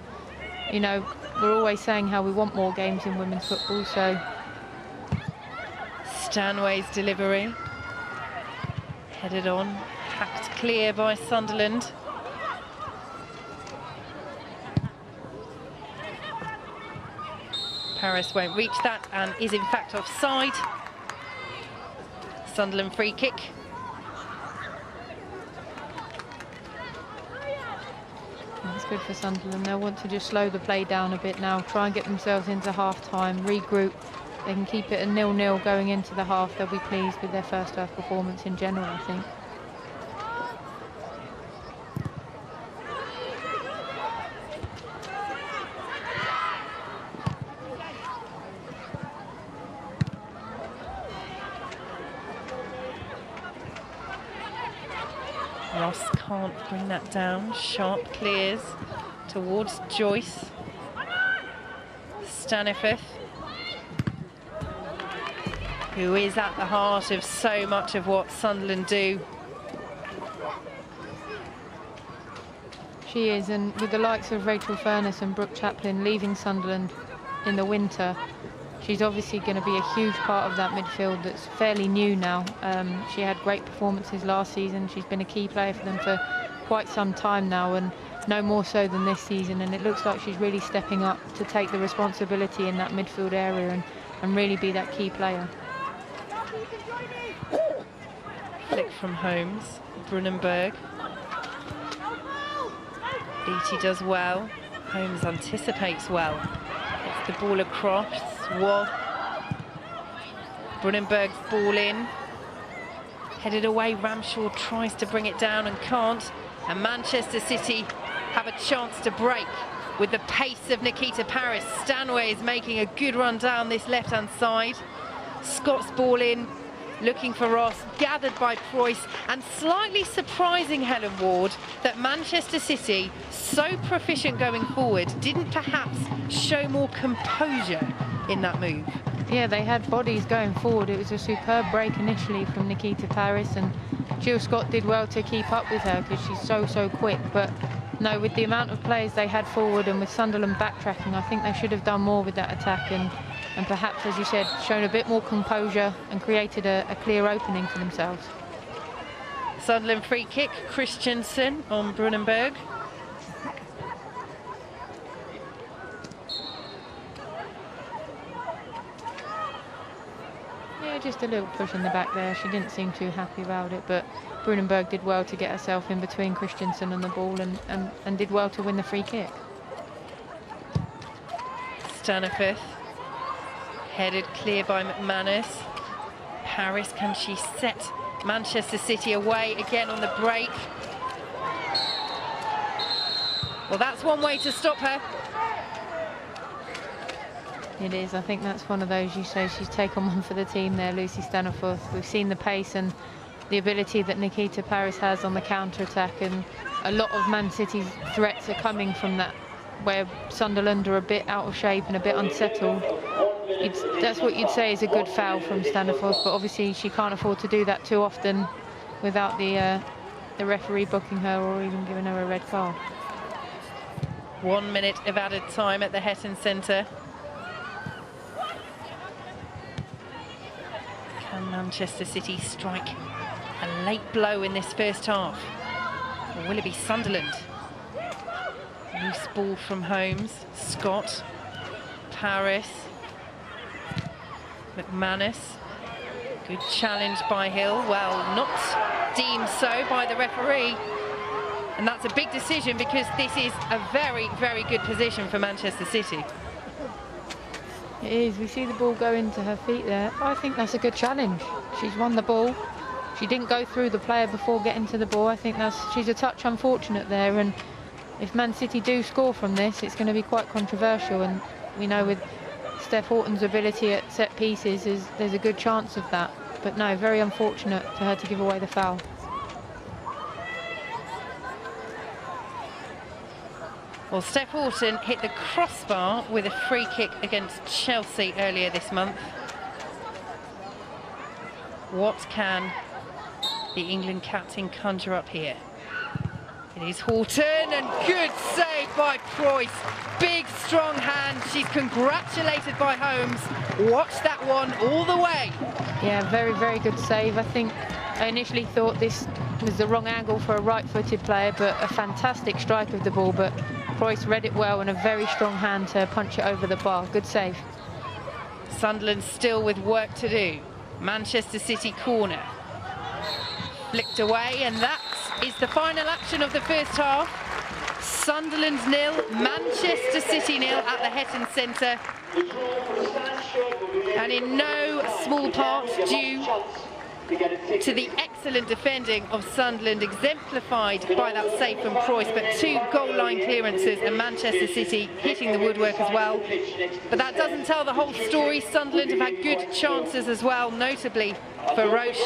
you know, we're always saying how we want more games in women's football. So Stanway's delivery. Headed on. Hacked clear by Sunderland. Paris won't reach that and is in fact offside. Sunderland free kick. That's good for Sunderland. They'll want to just slow the play down a bit now, try and get themselves into half-time, regroup. They can keep it at 0-0 going into the half. They'll be pleased with their first half performance in general, I think. Ross can't bring that down. Sharp clears towards Joyce. Staniforth, who is at the heart of so much of what Sunderland do. She is, and with the likes of Rachel Furness and Brooke Chaplin leaving Sunderland in the winter, she's obviously going to be a huge part of that midfield that's fairly new now. She had great performances last season. She's been a key player for them for quite some time now, and no more so than this season. And it looks like she's really stepping up to take the responsibility in that midfield area and really be that key player. Flick from Holmes. Brunenberg. Beattie does well. Holmes anticipates well. It's the ball across. Wall. Brunenberg's ball in. Headed away. Ramshaw tries to bring it down and can't. And Manchester City have a chance to break with the pace of Nikita Paris. Stanway is making a good run down this left-hand side. Scott's ball in. Looking for Ross, gathered by Preuss, and slightly surprising, Helen Ward, that Manchester City, so proficient going forward, didn't perhaps show more composure in that move. Yeah, they had bodies going forward. It was a superb break initially from Nikita Paris, and Jill Scott did well to keep up with her because she's so quick. But no, with the amount of players they had forward and with Sunderland backtracking, I think they should have done more with that attack and perhaps, as you said, shown a bit more composure and created a clear opening for themselves. Sunderland free kick, Christensen on Brunenberg. Yeah, just a little push in the back there. She didn't seem too happy about it, but Brunenberg did well to get herself in between Christensen and the ball and did well to win the free kick. Staniforth. Headed clear by McManus. Paris, can she set Manchester City away again on the break? Well, that's one way to stop her. It is. I think that's one of those, you say she's taken one for the team there, Lucy Staniforth. We've seen the pace and the ability that Nikita Paris has on the counter-attack, and a lot of Man City's threats are coming from that, where Sunderland are a bit out of shape and a bit unsettled. That's what you'd say is a good foul from Staniforth, but obviously she can't afford to do that too often without the referee booking her or even giving her a red card. 1 minute of added time at the Hetton Centre. Can Manchester City strike a late blow in this first half? Or will it be Sunderland? Loose ball from Holmes. Scott. Paris. McManus. Good challenge by Hill. Well, not deemed so by the referee. And that's a big decision because this is a very, very good position for Manchester City. It is. We see the ball go into her feet there. I think that's a good challenge. She's won the ball. She didn't go through the player before getting to the ball. I think she's a touch unfortunate there, and if Man City do score from this, it's going to be quite controversial, and we know with Steph Horton's ability at set pieces, there's a good chance of that. But no, very unfortunate for her to give away the foul. Well, Steph Horton hit the crossbar with a free kick against Chelsea earlier this month. What can the England captain conjure up here? It is Horton, and good save by Preuss. Big, strong hand. She's congratulated by Holmes. Watch that one all the way. Yeah, very, very good save. I think I initially thought this was the wrong angle for a right-footed player, but a fantastic strike of the ball. But Preuss read it well, and a very strong hand to punch it over the bar. Good save. Sunderland still with work to do. Manchester City corner. Flicked away, and that is the final action of the first half. Sunderland 0, Manchester City 0 at the Hetton Centre. And in no small part due to the excellent defending of Sunderland, exemplified by that save from Preuss, but 2 goal line clearances and Manchester City hitting the woodwork as well. But that doesn't tell the whole story. Sunderland have had good chances as well, notably for Roche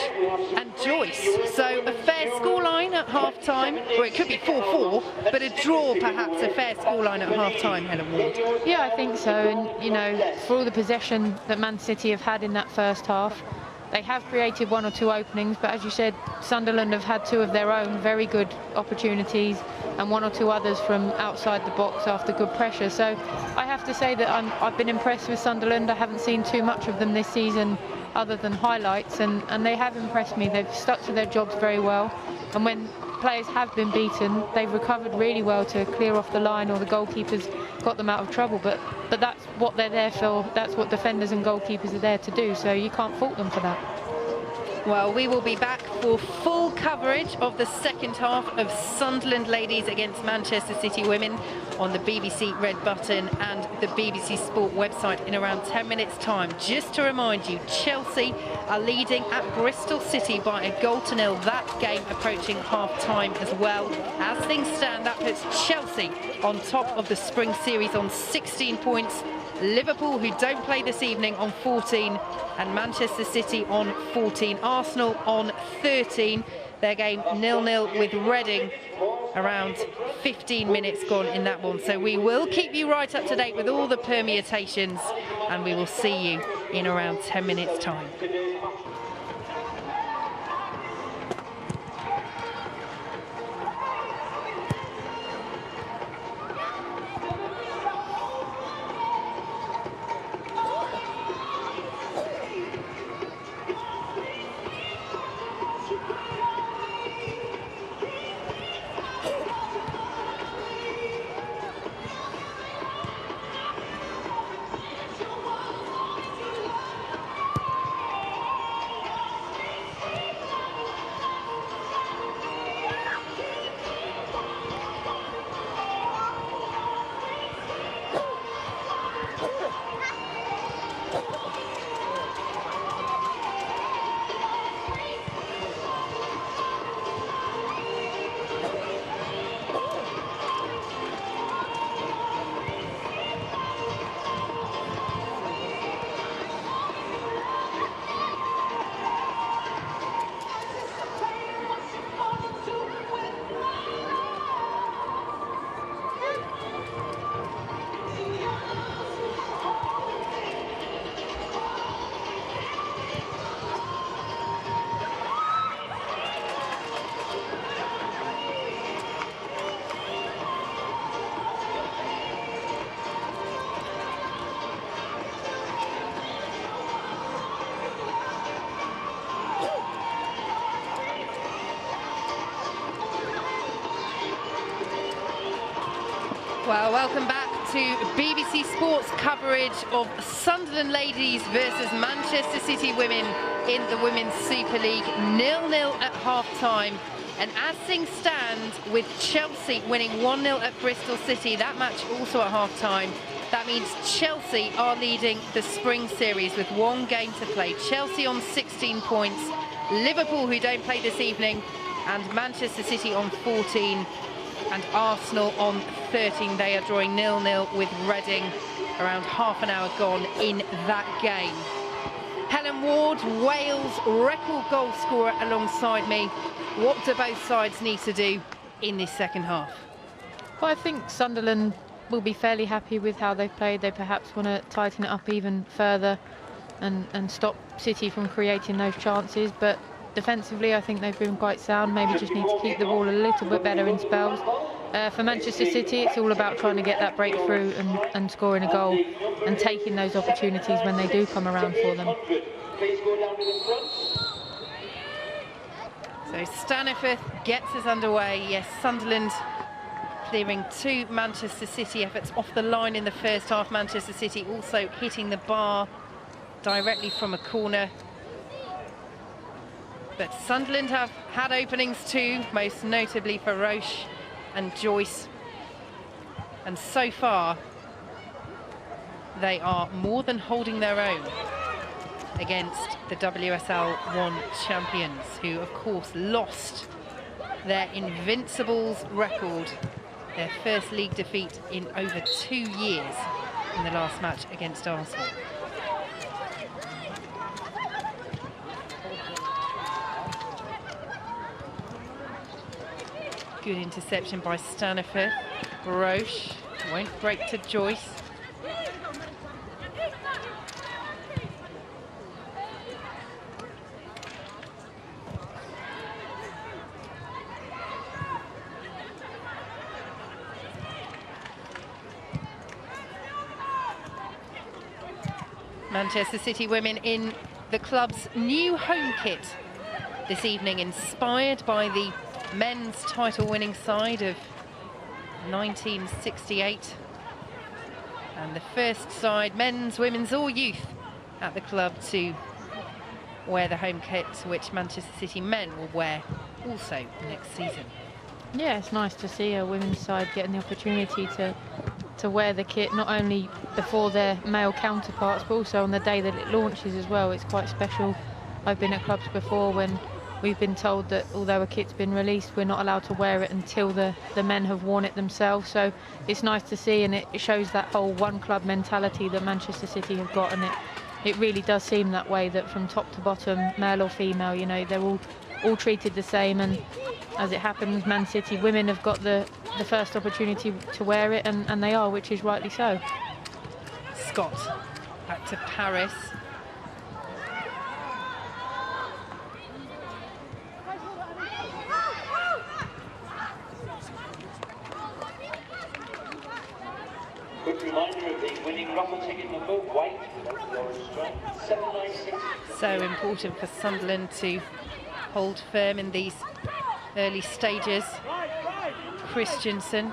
and Joyce. So a fair scoreline at half-time, or it could be 4-4, but a draw perhaps, a fair scoreline at half-time, Helen Ward. Yeah, I think so. And, you know, for all the possession that Man City have had in that first half, they have created 1 or 2 openings, but as you said, Sunderland have had 2 of their own very good opportunities and 1 or 2 others from outside the box after good pressure. So I have to say that I've been impressed with Sunderland. I haven't seen too much of them this season other than highlights, and they have impressed me. They've stuck to their jobs very well, and when players have been beaten, they've recovered really well to clear off the line, or the goalkeepers got them out of trouble. But that's what they're there for. That's what defenders and goalkeepers are there to do, so you can't fault them for that. Well, we will be back for full coverage of the second half of Sunderland ladies against Manchester City women on the BBC Red Button and the BBC Sport website in around 10 minutes' time. Just to remind you, Chelsea are leading at Bristol City by a 0-0. That game approaching half-time as well. As things stand, that puts Chelsea on top of the Spring Series on 16 points. Liverpool, who don't play this evening, on 14, and Manchester City on 14. Arsenal on 13. Their game 0-0 with Reading, around 15 minutes gone in that one. So we will keep you right up to date with all the permutations, and we will see you in around 10 minutes' time. Well, welcome back to BBC Sports coverage of Sunderland ladies versus Manchester City women in the Women's Super League. 0-0 at half-time. And as things stand, with Chelsea winning 1-0 at Bristol City, that match also at half-time, that means Chelsea are leading the Spring Series with 1 game to play. Chelsea on 16 points, Liverpool, who don't play this evening, and Manchester City on 14, and Arsenal on 13. They are drawing 0-0 with Reading, around half an hour gone in that game. Helen Ward, Wales record goal scorer alongside me. What do both sides need to do in this second half? Well, I think Sunderland will be fairly happy with how they've played. They perhaps want to tighten it up even further and stop City from creating those chances. But defensively, I think they've been quite sound. Maybe just need to keep the ball a little bit better in spells. For Manchester City, it's all about trying to get that breakthrough and scoring a goal and taking those opportunities when they do come around for them. So Staniforth gets us underway. Yes, Sunderland clearing 2 Manchester City efforts off the line in the first half. Manchester City also hitting the bar directly from a corner. But Sunderland have had openings too, most notably for Roche and Joyce. And so far, they are more than holding their own against the WSL 1 champions, who of course lost their Invincibles record, their first league defeat in over 2 years in the last match against Arsenal. Good interception by Staniforth. Roche won't break to Joyce. Manchester City women in the club's new home kit this evening, inspired by the men's title-winning side of 1968. And the first side, men's, women's or youth, at the club to wear the home kit, which Manchester City men will wear also next season. Yeah, it's nice to see a women's side getting the opportunity to wear the kit, not only before their male counterparts, but also on the day that it launches as well. It's quite special. I've been at clubs before when we've been told that although a kit's been released, we're not allowed to wear it until the men have worn it themselves. So it's nice to see, and it shows that whole one club mentality that Manchester City have got, and it really does seem that way, that from top to bottom, male or female, you know, they're all treated the same. And as it happens, Man City women have got the first opportunity to wear it, and they are, which is rightly so. Scott back to Paris. Quick reminder of the winning raffle ticket number, white with the orange stripe, 796. So important for Sunderland to hold firm in these early stages. Christensen.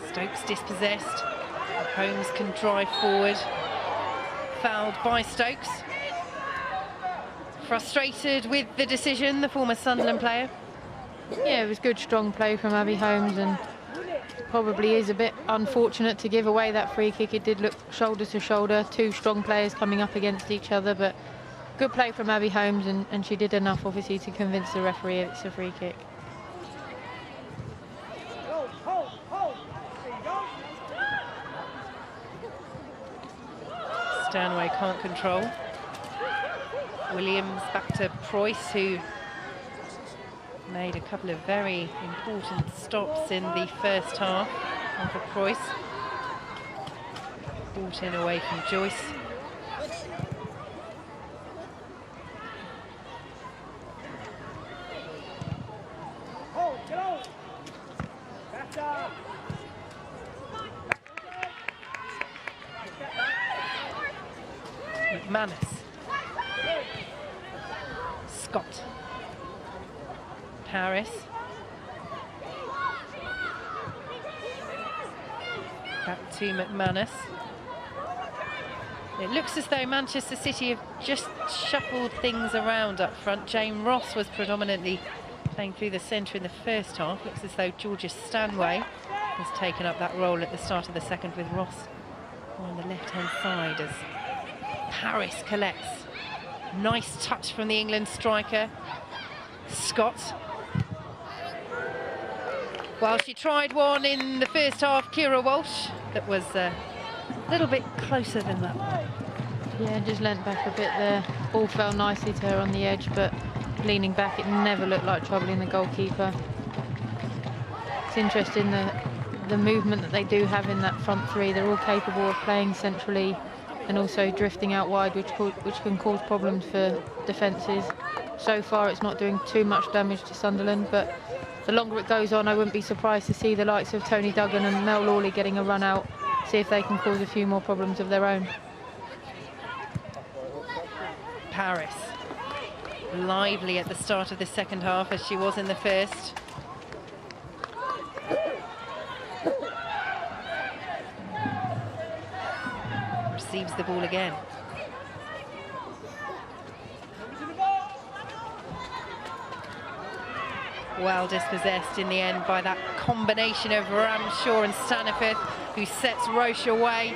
Stokes dispossessed. Holmes can drive forward. Fouled by Stokes. Frustrated with the decision, the former Sunderland player. Yeah, it was good, strong play from Abby Holmes, and probably is a bit unfortunate to give away that free kick. It did look shoulder to shoulder, 2 strong players coming up against each other, but good play from Abby Holmes, and she did enough, obviously, to convince the referee it's a free kick. Stanway can't control. Williams back to Preuss, who made a couple of very important stops in the first half. And for Preuss, brought in away from Joyce. McManus. Scott. Paris. Back to McManus. It looks as though Manchester City have just shuffled things around up front. Jane Ross was predominantly playing through the centre in the first half. Looks as though Georgia Stanway has taken up that role at the start of the second, with Ross on the left-hand side as Paris collects. Nice touch from the England striker, Scott. Well, she tried one in the first half, Kira Walsh, that was a little bit closer than that. Yeah, just leant back a bit there. Ball fell nicely to her on the edge, but leaning back, it never looked like troubling the goalkeeper. It's interesting the movement that they do have in that front three. They're all capable of playing centrally and also drifting out wide, which can cause problems for defences. So far, it's not doing too much damage to Sunderland, but the longer it goes on, I wouldn't be surprised to see the likes of Tony Duggan and Mel Lawley getting a run out, see if they can cause a few more problems of their own. Paris, lively at the start of the second half as she was in the first. Receives the ball again. Well dispossessed in the end by that combination of Ramshaw and Stanifith, who sets Roche away.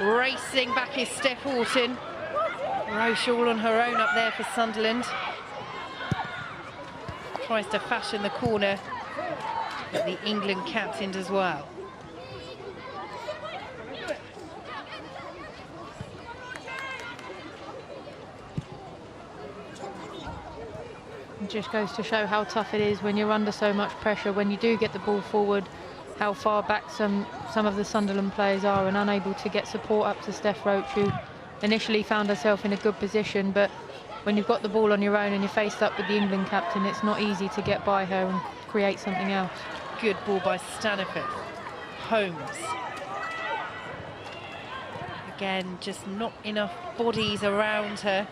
Racing back is Steph Horton. Roche all on her own up there for Sunderland. Tries to fashion the corner, but the England captained as well. It just goes to show how tough it is when you're under so much pressure, when you do get the ball forward, how far back some of the Sunderland players are and unable to get support up to Steph Roche, who initially found herself in a good position, but when you've got the ball on your own and you're faced up with the England captain, it's not easy to get by her and create something else. Good ball by Stanifith. Holmes. Again, just not enough bodies around her.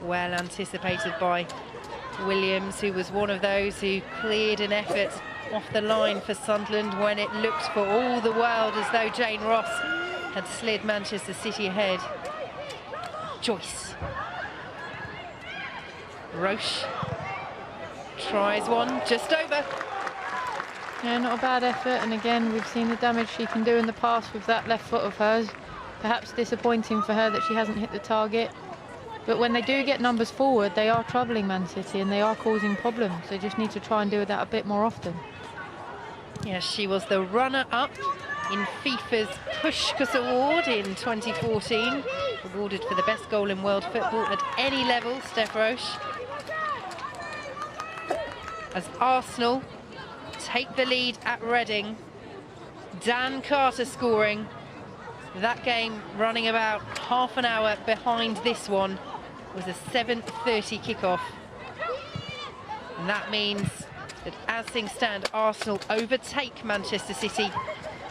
Well anticipated by Williams, who was one of those who cleared an effort off the line for Sunderland when it looked for all the world as though Jane Ross had slid Manchester City ahead. Joyce. Roche tries one, just over. Yeah, not a bad effort, and again we've seen the damage she can do in the past with that left foot of hers. Perhaps disappointing for her that she hasn't hit the target. But when they do get numbers forward, they are troubling Man City and they are causing problems. They just need to try and do that a bit more often. Yes, she was the runner-up in FIFA's Pushkas Award in 2014, awarded for the best goal in world football at any level, Steph Roche. As Arsenal take the lead at Reading, Dan Carter scoring. That game running about half an hour behind this one. Was a 7:30 kickoff. And that means that as things stand, Arsenal overtake Manchester City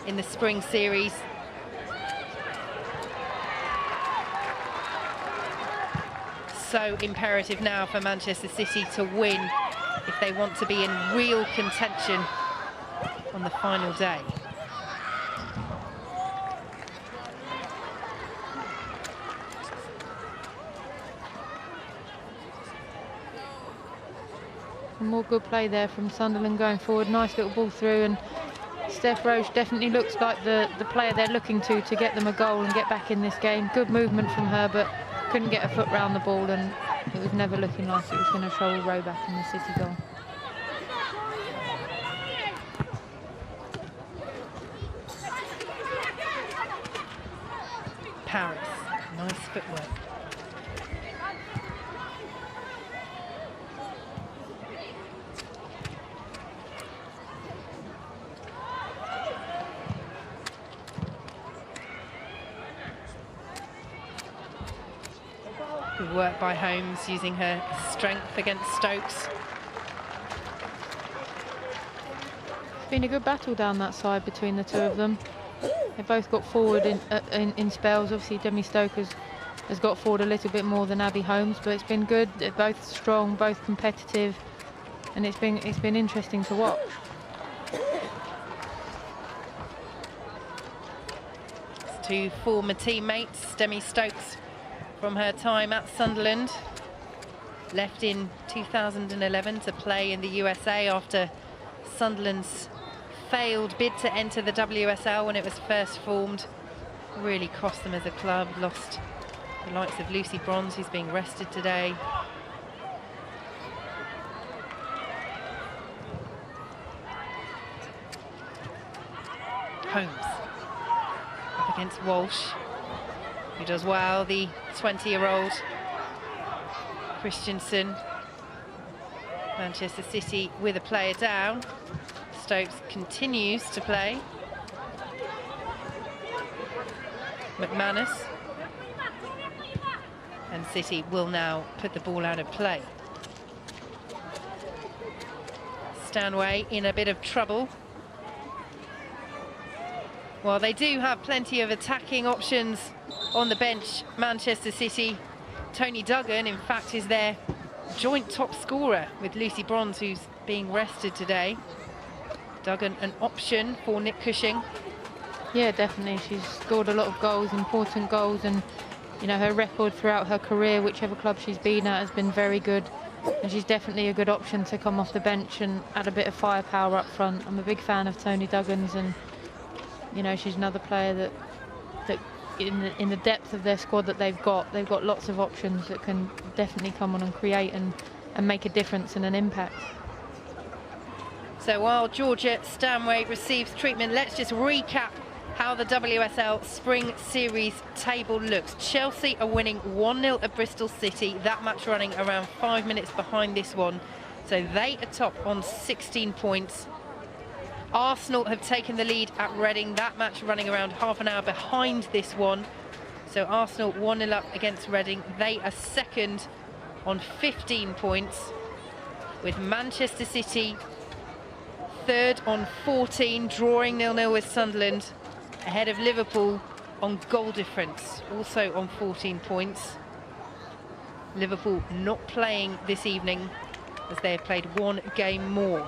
in the Spring Series. So imperative now for Manchester City to win if they want to be in real contention on the final day. More good play there from Sunderland going forward. Nice little ball through, and Steph Roche definitely looks like the player they're looking to get them a goal and get back in this game. Good movement from her, but couldn't get a foot round the ball, and it was never looking like it was going to show a row back in the City goal. Paris, nice footwork. Good work by Holmes, using her strength against Stokes. It's been a good battle down that side between the two of them. They both got forward in spells. Obviously, Demi Stokes has got forward a little bit more than Abby Holmes, but it's been good. They're both strong, both competitive, and it's been interesting to watch. Two former teammates, Demi Stokes from her time at Sunderland, left in 2011 to play in the USA after Sunderland's failed bid to enter the WSL when it was first formed. Really cost them as a club, lost the likes of Lucy Bronze, who's being rested today. Holmes up against Walsh, who does well, the 20-year-old. Christensen, Manchester City with a player down. Stokes continues to play. McManus. And City will now put the ball out of play. Stanway in a bit of trouble. Well, they do have plenty of attacking options on the bench, Manchester City. Tony Duggan, in fact, is their joint top scorer with Lucy Bronze, who's being rested today. Duggan, an option for Nick Cushing. Yeah, definitely. She's scored a lot of goals, important goals, and you know, her record throughout her career, whichever club she's been at, has been very good. And she's definitely a good option to come off the bench and add a bit of firepower up front. I'm a big fan of Tony Duggan's, and you know, she's another player that in the depth of their squad that they've got lots of options that can definitely come on and create and make a difference and an impact. So while Georgia Stanway receives treatment, let's just recap how the WSL Spring Series table looks. Chelsea are winning 1-0 at Bristol City, that match running around 5 minutes behind this one. So they are top on 16 points. Arsenal have taken the lead at Reading, that match running around half an hour behind this one. So Arsenal 1-0 up against Reading. They are second on 15 points, with Manchester City third on 14, drawing 0-0 with Sunderland, ahead of Liverpool on goal difference, also on 14 points. Liverpool not playing this evening, as they have played one game more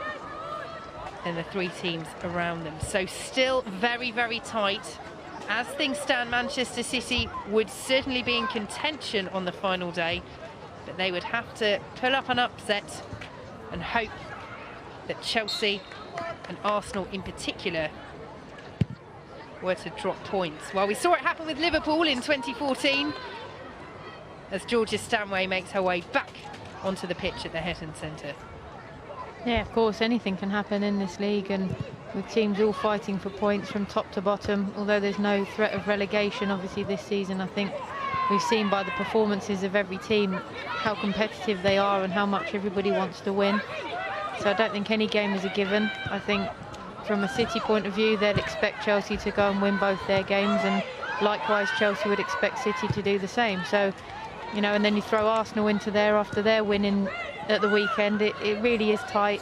than the three teams around them. So still very, very tight. As things stand, Manchester City would certainly be in contention on the final day, but they would have to pull up an upset and hope that Chelsea and Arsenal in particular were to drop points. Well, we saw it happen with Liverpool in 2014 as Georgia Stanway makes her way back onto the pitch at the Hetton Centre. Yeah, of course, anything can happen in this league, and with teams all fighting for points from top to bottom. Although there's no threat of relegation, obviously, this season, I think we've seen by the performances of every team how competitive they are and how much everybody wants to win. So I don't think any game is a given. I think from a City point of view, they'd expect Chelsea to go and win both their games, and likewise Chelsea would expect City to do the same. So, you know, and then you throw Arsenal into there after their winning at the weekend. It really is tight,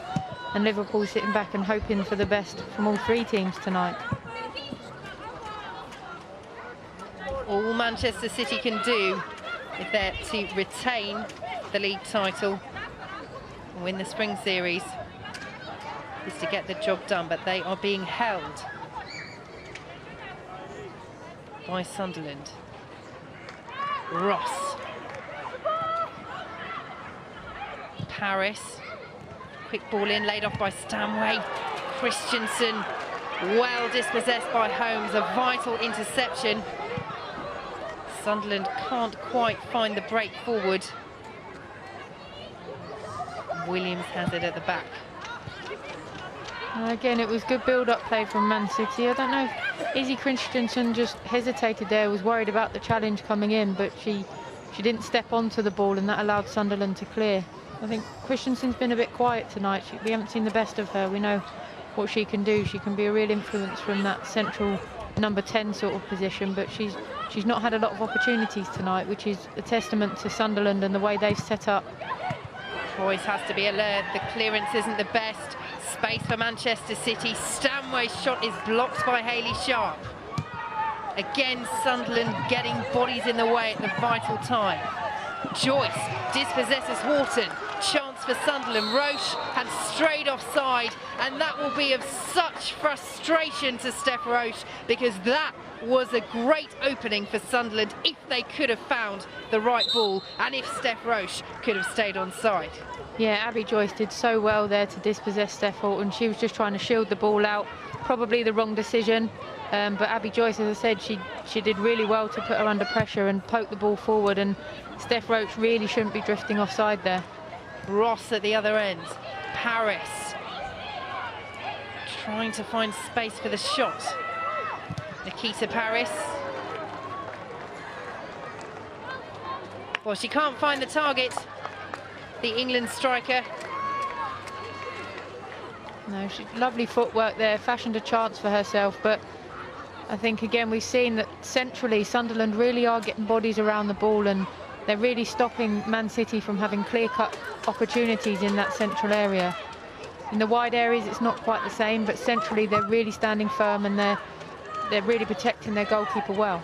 and Liverpool sitting back and hoping for the best from all three teams tonight. All Manchester City can do if they're to retain the league title and win the Spring Series is to get the job done, but they are being held by Sunderland. Ross. Paris. Quick ball in, laid off by Stanway. Christensen, well dispossessed by Holmes, a vital interception. Sunderland can't quite find the break forward. Williams has it at the back. Again, it was good build-up play from Man City. I don't know if Izzy Christensen just hesitated there, was worried about the challenge coming in, but she didn't step onto the ball, and that allowed Sunderland to clear. I think Christensen's been a bit quiet tonight. We haven't seen the best of her. We know what she can do. She can be a real influence from that central number 10 sort of position, but she's not had a lot of opportunities tonight, which is a testament to Sunderland and the way they've set up. Royce has to be alert. The clearance isn't the best. Space for Manchester City. Stanway's shot is blocked by Hayley Sharp. Again, Sunderland getting bodies in the way at the vital time. Joyce dispossesses Horton. Chance for Sunderland. Roche had strayed offside, and that will be of such frustration to Steph Roche, because that was a great opening for Sunderland if they could have found the right ball and if Steph Roche could have stayed on side. Yeah, Abby Joyce did so well there to dispossess Steph Horton. She was just trying to shield the ball out. Probably the wrong decision, but Abby Joyce, as I said, she did really well to put her under pressure and poke the ball forward, and Steph Roche really shouldn't be drifting offside there. Ross at the other end. Paris trying to find space for the shot. Nikita Paris. Well, she can't find the target, the England striker. No, lovely footwork there, fashioned a chance for herself, but I think again we've seen that centrally Sunderland really are getting bodies around the ball, and they're really stopping Man City from having clear-cut opportunities in that central area. In the wide areas it's not quite the same, but centrally they're really standing firm, and they're really protecting their goalkeeper well.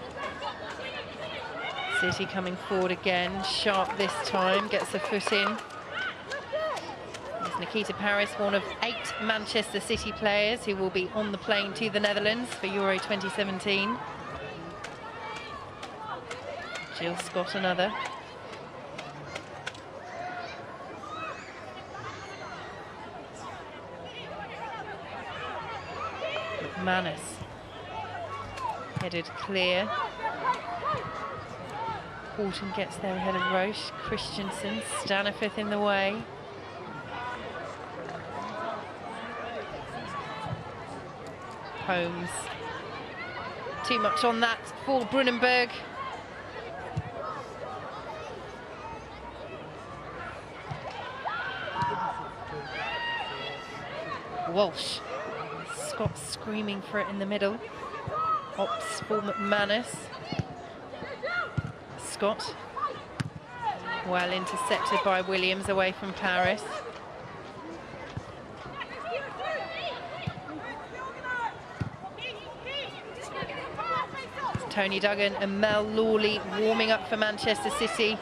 City coming forward again, sharp this time, gets a foot in. It's Nikita Paris, one of 8 Manchester City players who will be on the plane to the Netherlands for Euro 2017. Jill Scott another. McManus headed clear. Horton gets there ahead of Roche. Christensen, Stanifith in the way. Holmes. Too much on that for Brunenberg. Walsh. Scott screaming for it in the middle. Ops for McManus. Scott. Well intercepted by Williams away from Paris. Tony Duggan and Mel Lawley warming up for Manchester City.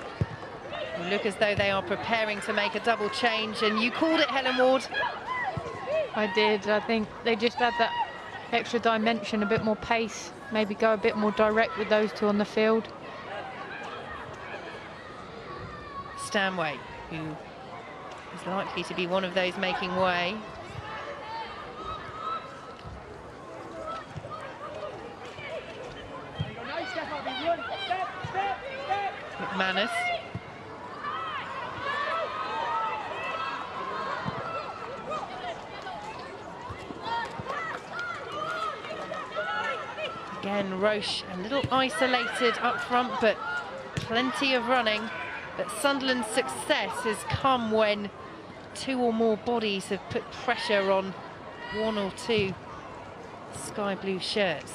They look as though they are preparing to make a double change, and you called it, Helen Ward. I did. I think they just had that extra dimension, a bit more pace, maybe go a bit more direct with those two on the field. Stanway, who is likely to be one of those making way. McManus. Again, Roche a little isolated up front, but plenty of running. But Sunderland's success has come when 2 or more bodies have put pressure on 1 or 2 sky blue shirts.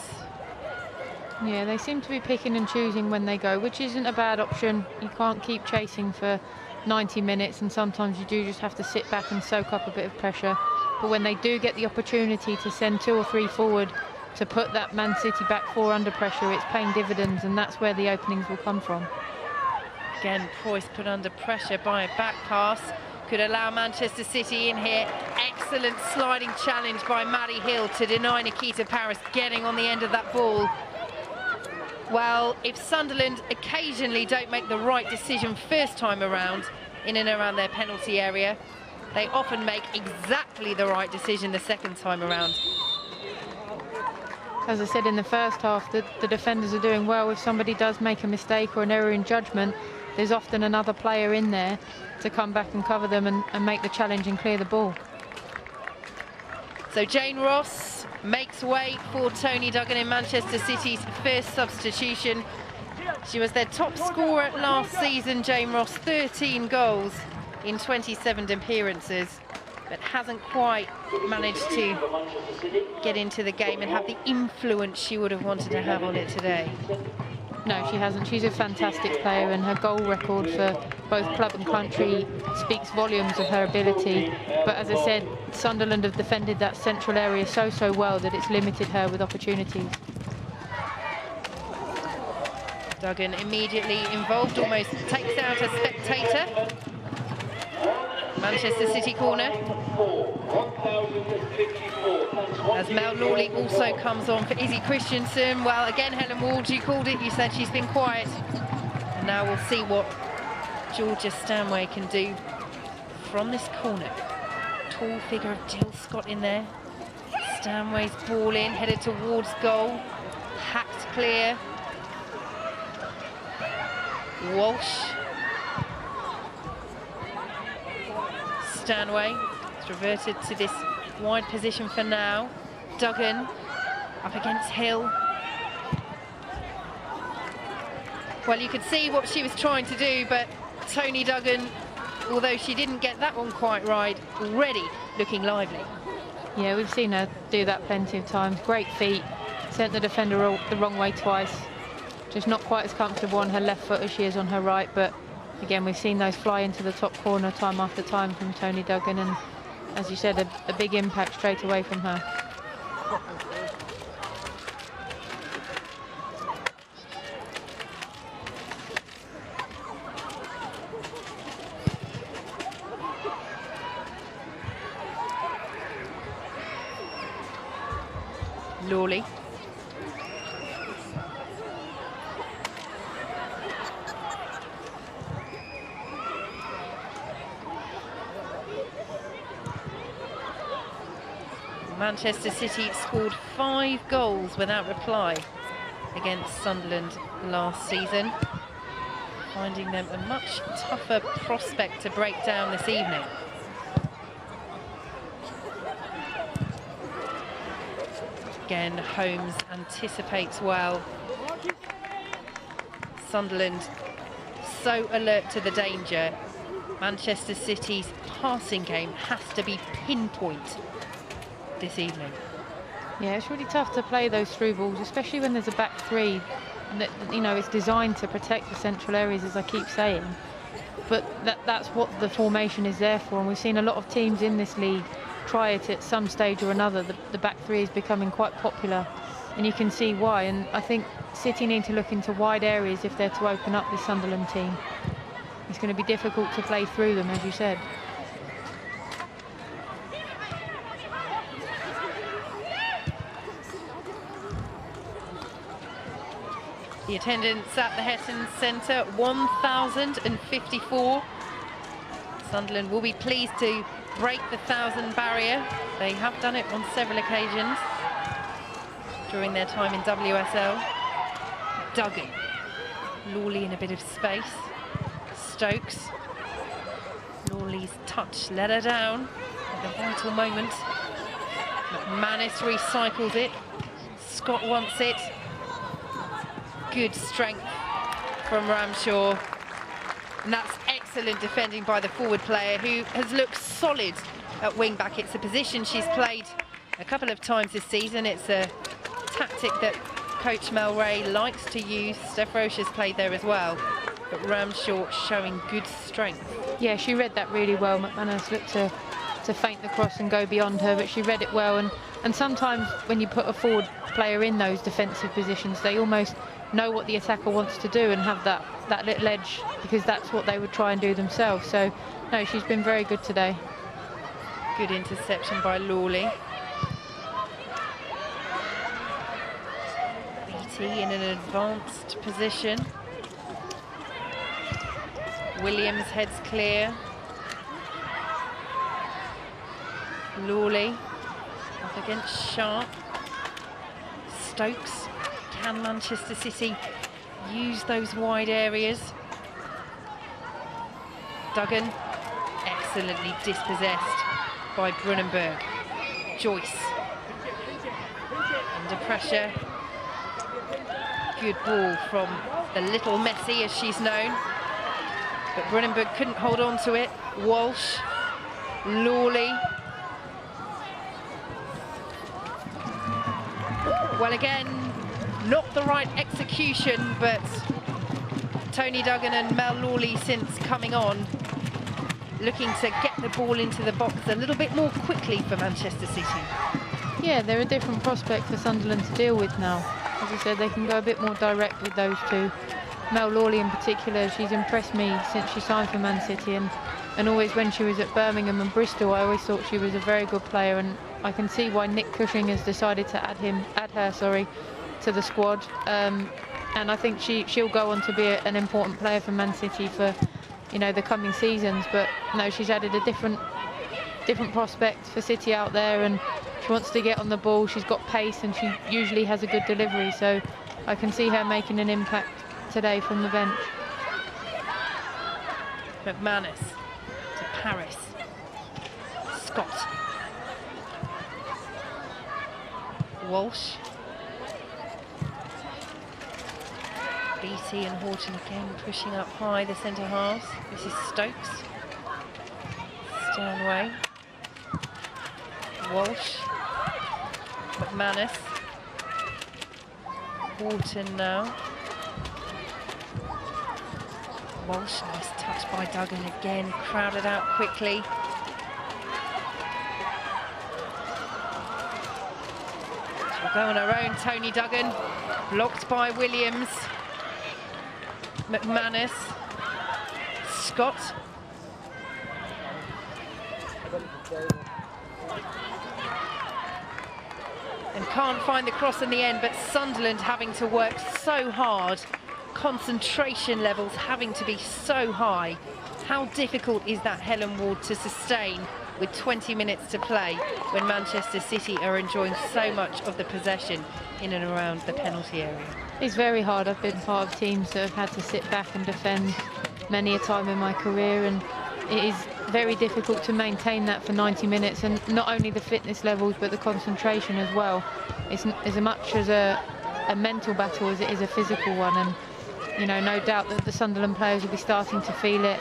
Yeah, they seem to be picking and choosing when they go, which isn't a bad option. You can't keep chasing for 90 minutes, and sometimes you do just have to sit back and soak up a bit of pressure. But when they do get the opportunity to send 2 or 3 forward to put that Man City back 4 under pressure, it's paying dividends, and that's where the openings will come from. Again, Preuss put under pressure by a back pass. Could allow Manchester City in here. Excellent sliding challenge by Maddie Hill to deny Nikita Paris getting on the end of that ball. Well, if Sunderland occasionally don't make the right decision first time around in and around their penalty area, they often make exactly the right decision the second time around. As I said in the first half, the defenders are doing well. If somebody does make a mistake or an error in judgment, there's often another player in there to come back and cover them and make the challenge and clear the ball. So Jane Ross makes way for Tony Duggan in Manchester City's first substitution. She was their top scorer last season, Jane Ross, 13 goals in 27 appearances, but hasn't quite managed to get into the game and have the influence she would have wanted to have on it today. No, she hasn't. She's a fantastic player, and her goal record for both club and country speaks volumes of her ability. But as I said, Sunderland have defended that central area so well that it's limited her with opportunities. Duggan immediately involved, almost takes out a spectator. Manchester City corner. As Mel Lawley also comes on for Izzy Christensen. Well, again, Helen Ward, you called it. You said she's been quiet. And now we'll see what Georgia Stanway can do from this corner. Tall figure of Jill Scott in there. Stanway's ball in, headed towards goal. Hacked clear. Walsh. Stanway has reverted to this wide position for now. Duggan up against Hill. Well, you could see what she was trying to do, but Toni Duggan, although she didn't get that one quite right, already looking lively. Yeah, we've seen her do that plenty of times. Great feet, sent the defender the wrong way twice. Just not quite as comfortable on her left foot as she is on her right, but again, we've seen those fly into the top corner time after time from Toni Duggan, and as you said, a big impact straight away from her. Lawley. Manchester City scored 5 goals without reply against Sunderland last season, finding them a much tougher prospect to break down this evening. Again, Holmes anticipates well. Sunderland so alert to the danger. Manchester City's passing game has to be pinpoint this evening. Yeah, it's really tough to play those through balls, especially when there's a back three that, you know, it's designed to protect the central areas, as I keep saying. But that's what the formation is there for, and we've seen a lot of teams in this league try it at some stage or another. The back three is becoming quite popular, and you can see why. And I think City need to look into wide areas if they're to open up this Sunderland team. It's going to be difficult to play through them, as you said. The attendance at the Hetton Centre, 1,054. Sunderland will be pleased to break the 1,000 barrier. They have done it on several occasions during their time in WSL. Duggan. Lawley in a bit of space. Stokes. Lawley's touch let her down at the vital moment. McManus recycles it. Scott wants it. Good strength from Ramshaw. And that's excellent defending by the forward player, who has looked solid at wing back. It's a position she's played a couple of times this season. It's a tactic that coach Mel Ray likes to use. Steph Roche has played there as well, but Ramshaw showing good strength. Yeah, she read that really well. McManus looked to feint the cross and go beyond her, but she read it well. And sometimes when you put a forward player in those defensive positions, they almost know what the attacker wants to do and have that little edge, because that's what they would try and do themselves. So no, she's been very good today. Good interception by Lawley. BT in an advanced position. Williams heads clear. Lawley up against Sharp. Stokes. Can Manchester City use those wide areas? Duggan, excellently dispossessed by Brunenberg. Joyce, under pressure. Good ball from the little Messi, as she's known. But Brunenberg couldn't hold on to it. Walsh, Lawley. Well, again, not the right execution, but Toni Duggan and Mel Lawley, since coming on, looking to get the ball into the box a little bit more quickly for Manchester City. Yeah, they're a different prospect for Sunderland to deal with now. As I said, they can go a bit more direct with those two. Mel Lawley in particular, she's impressed me since she signed for Man City, and and always when she was at Birmingham and Bristol, I always thought she was a very good player, and I can see why Nick Cushing has decided to add her to the squad. And I think she'll go on to be an important player for Man City for, you know, the coming seasons. But no, she's added a different prospect for City out there, and she wants to get on the ball. She's got pace, and she usually has a good delivery. So I can see her making an impact today from the bench. McManus to Paris. Scott. Walsh. Beattie and Horton again pushing up high, the centre halves. This is Stokes. Stanway. Walsh. McManus. Horton now. Walsh, nice touch by Duggan again, crowded out quickly. She'll go on her own, Tony Duggan. Blocked by Williams. McManus. Scott. And can't find the cross in the end, but Sunderland having to work so hard. Concentration levels having to be so high. How difficult is that, Helen Ward, to sustain with 20 minutes to play when Manchester City are enjoying so much of the possession in and around the penalty area? It's very hard. I've been part of teams that have had to sit back and defend many a time in my career, and it is very difficult to maintain that for 90 minutes, and not only the fitness levels but the concentration as well. It's as much as a mental battle as it is a physical one, and you know, no doubt that the Sunderland players will be starting to feel it,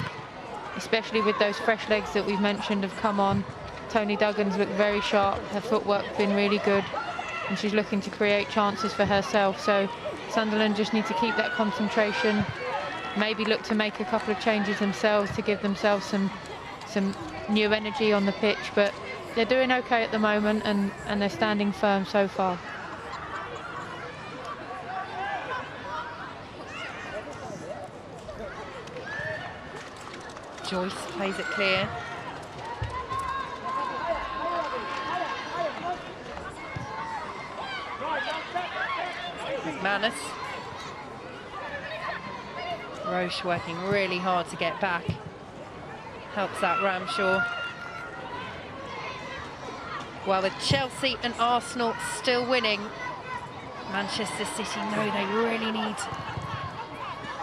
especially with those fresh legs that we've mentioned have come on. Tony Duggan's looked very sharp, her footwork's been really good, and she's looking to create chances for herself. So Sunderland just need to keep that concentration, maybe look to make a couple of changes themselves to give themselves some new energy on the pitch, but they're doing okay at the moment, and they're standing firm so far. Joyce plays it clear. McManus. Roche working really hard to get back. Helps out Ramshaw. While with Chelsea and Arsenal still winning, Manchester City know they really need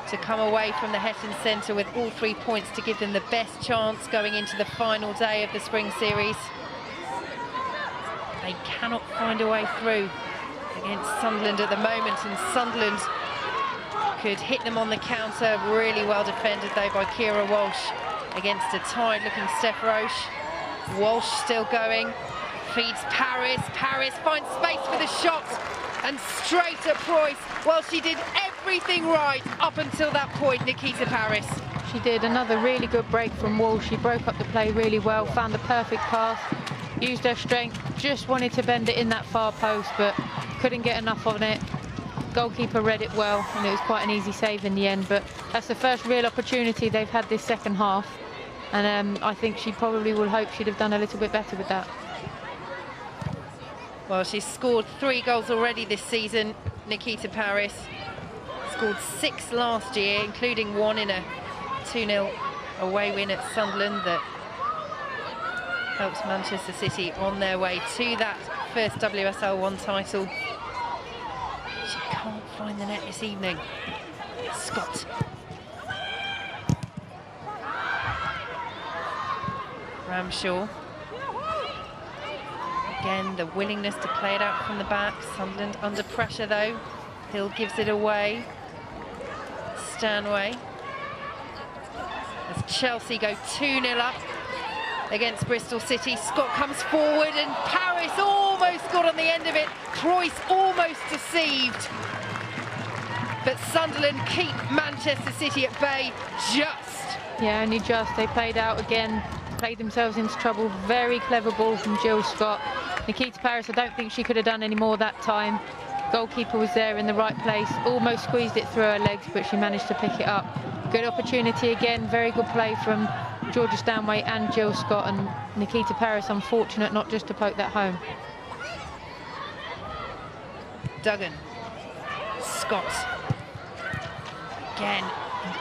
to come away from the Hetton Centre with all 3 points to give them the best chance going into the final day of the Spring Series. They cannot find a way through against Sunderland at the moment, and Sunderland could hit them on the counter. Really well defended though by Kira Walsh against a tired-looking Steph Roche. Walsh still going, feeds Paris. Paris finds space for the shot, and straight at Preuss. Well, she did everything right up until that point, Nikita Paris. She did. Another really good break from Walsh. She broke up the play really well, found the perfect pass, used her strength, just wanted to bend it in that far post, but couldn't get enough on it. Goalkeeper read it well, and it was quite an easy save in the end, but that's the first real opportunity they've had this second half, and I think she probably will hope she'd have done a little bit better with that. Well, she's scored 3 goals already this season, Nikita Paris. Scored 6 last year, including 1 in a 2-0 away win at Sunderland that helps Manchester City on their way to that first WSL 1 title. She can't find the net this evening. Scott. Ramshaw. Again, the willingness to play it out from the back. Sunderland under pressure though. Hill gives it away. Stanway. As Chelsea go 2-0 up against Bristol City. Scott comes forward and Paris almost got on the end of it. Preuss almost deceived. But Sunderland keep Manchester City at bay just. Yeah, only just. They played out again, played themselves into trouble. Very clever ball from Jill Scott. Nikita Paris, I don't think she could have done any more that time. Goalkeeper was there in the right place, almost squeezed it through her legs, but she managed to pick it up. Good opportunity again, very good play from Georgia Stanway and Jill Scott, and Nikita Paris unfortunate not just to poke that home. Duggan, Scott, again,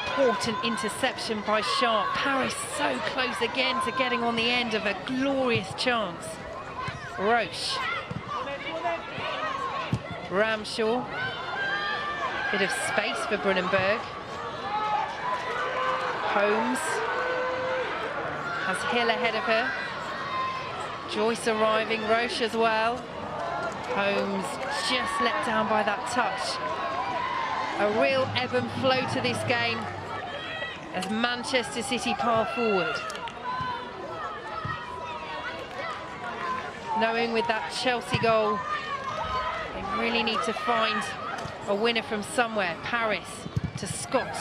important interception by Sharp. Paris so close again to getting on the end of a glorious chance. Roche, Ramshaw, bit of space for Brunenberg. Holmes has Hill ahead of her. Joyce arriving, Roche as well. Holmes just let down by that touch. A real ebb and flow to this game as Manchester City pile forward. Knowing with that Chelsea goal, they really need to find a winner from somewhere. Paris to Scott.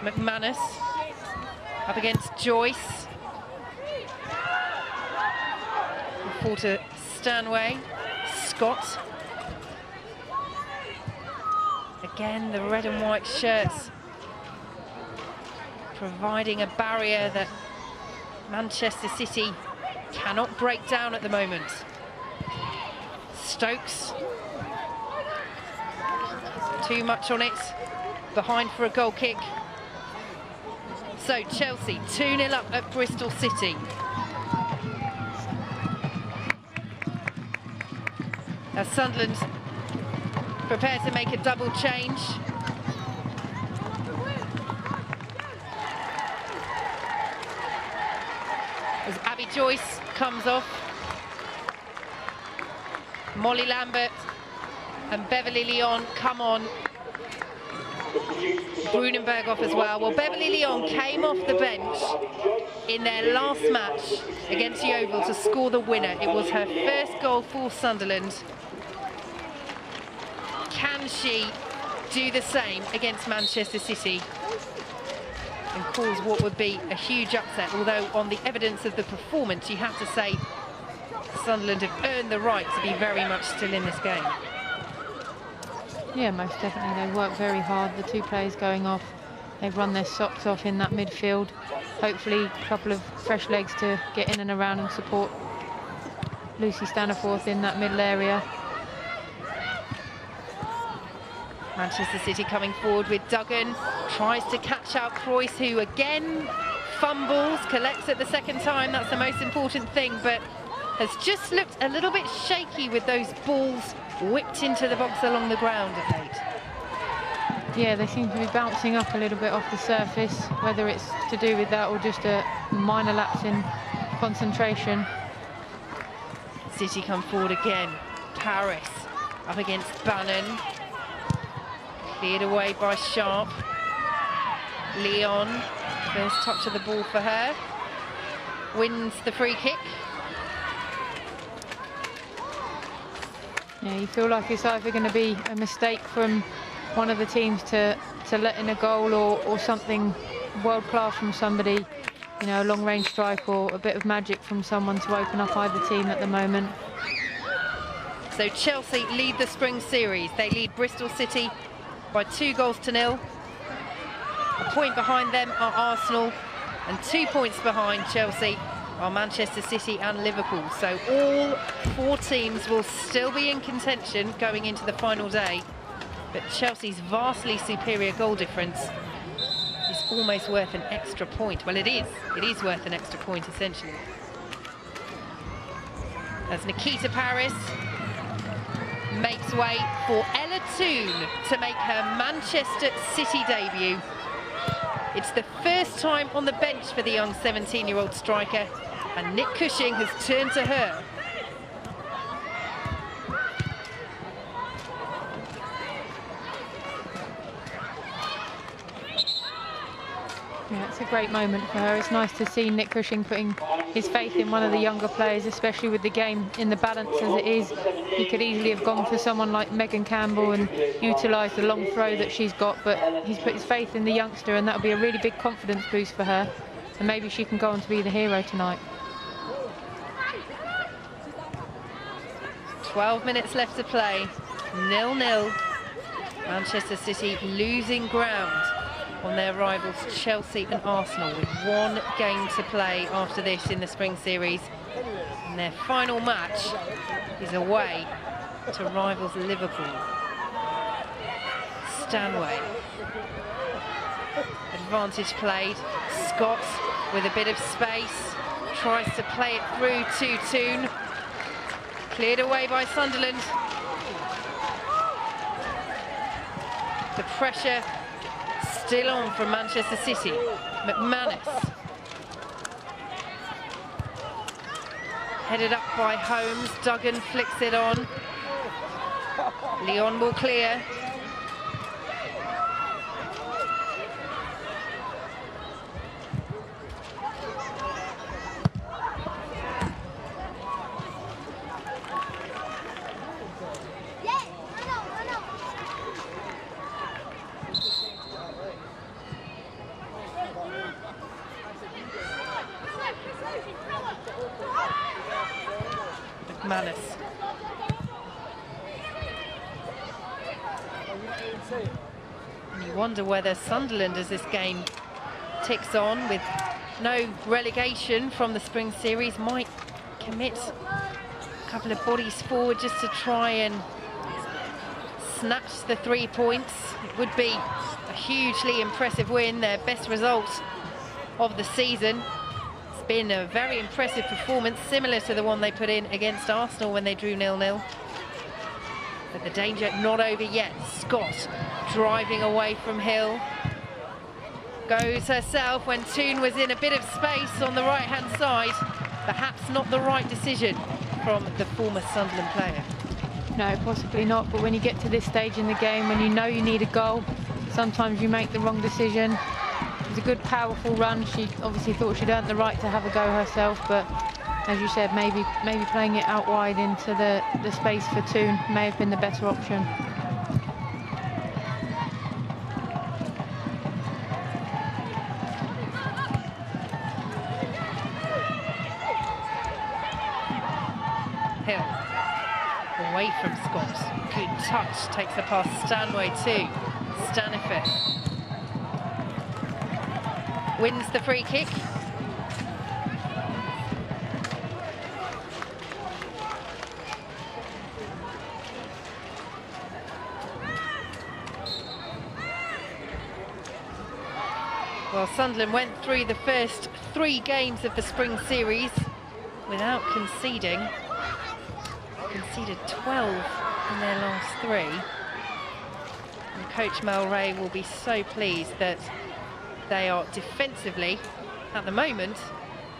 McManus up against Joyce. Ball to Stanway. Scott. Again, the red and white shirts providing a barrier that Manchester City cannot break down at the moment. Stokes. Too much on it. Behind for a goal kick. So Chelsea 2-0 up at Bristol City. As Sunderland prepare to make a double change. As Abby Joyce comes off. Molly Lambert and Beverly Leon come on. Brunenberg off as well. Well, Beverly Leon came off the bench in their last match against Yeovil to score the winner. It was her first goal for Sunderland. Can she do the same against Manchester City and cause what would be a huge upset? Although on the evidence of the performance, you have to say Sunderland have earned the right to be very much still in this game. Yeah, most definitely. They work very hard. The two players going off, they've run their socks off in that midfield. Hopefully a couple of fresh legs to get in and around and support Lucy Staniforth in that middle area. Manchester City coming forward with Duggan, tries to catch out Croyce, who again fumbles, collects it the second time. That's the most important thing, but has just looked a little bit shaky with those balls whipped into the box along the ground of late. Yeah, they seem to be bouncing up a little bit off the surface, whether it's to do with that or just a minor lapse in concentration. City come forward again. Paris up against Bannon. Cleared away by Sharp. Leon, first touch of the ball for her. Wins the free kick. Yeah, you feel like it's either going to be a mistake from one of the teams to let in a goal or something world-class from somebody, you know, a long-range strike or a bit of magic from someone to open up either team at the moment. So Chelsea lead the Spring Series. They lead Bristol City by 2-0. A point behind them are Arsenal, and 2 points behind Chelsea are Manchester City and Liverpool. So all four teams will still be in contention going into the final day, but Chelsea's vastly superior goal difference is almost worth an extra point. Well, it is worth an extra point essentially. As Nikita Paris makes way for Ella Toone to make her Manchester City debut. It's the first time on the bench for the young 17-year-old striker, and Nick Cushing has turned to her. Yeah, it's a great moment for her. It's nice to see Nick Cushing putting his faith in one of the younger players, especially with the game in the balance as it is. He could easily have gone for someone like Megan Campbell and utilised the long throw that she's got, but he's put his faith in the youngster, and that'll be a really big confidence boost for her. And maybe she can go on to be the hero tonight. 12 minutes left to play, 0-0. Manchester City losing ground on their rivals Chelsea and Arsenal, with one game to play after this in the Spring Series. And their final match is away to rivals Liverpool. Stanway. Advantage played. Scott with a bit of space. Tries to play it through to Toon. Cleared away by Sunderland. The pressure still on from Manchester City. McManus. Headed up by Holmes. Duggan flicks it on. Leon will clear. McManus. And you wonder whether Sunderland, as this game ticks on with no relegation from the Spring Series, might commit a couple of bodies forward just to try and snatch the 3 points. It would be a hugely impressive win, their best result of the season. It's been a very impressive performance, similar to the one they put in against Arsenal when they drew 0-0. But the danger not over yet. Scott driving away from Hill. Goes herself when Toon was in a bit of space on the right-hand side. Perhaps not the right decision from the former Sunderland player. No, possibly not. But when you get to this stage in the game, when you know you need a goal, sometimes you make the wrong decision. It was a good, powerful run. She obviously thought she'd earned the right to have a go herself, but as you said, maybe playing it out wide into the space for Toon may have been the better option. Hill, away from Scott. Good touch, takes the pass Stanway too. Stanifer wins the free kick. Well, Sunderland went through the first 3 games of the Spring Series without conceding. Conceded 12 in their last 3. And Coach Mel Ray will be so pleased that they are defensively, at the moment,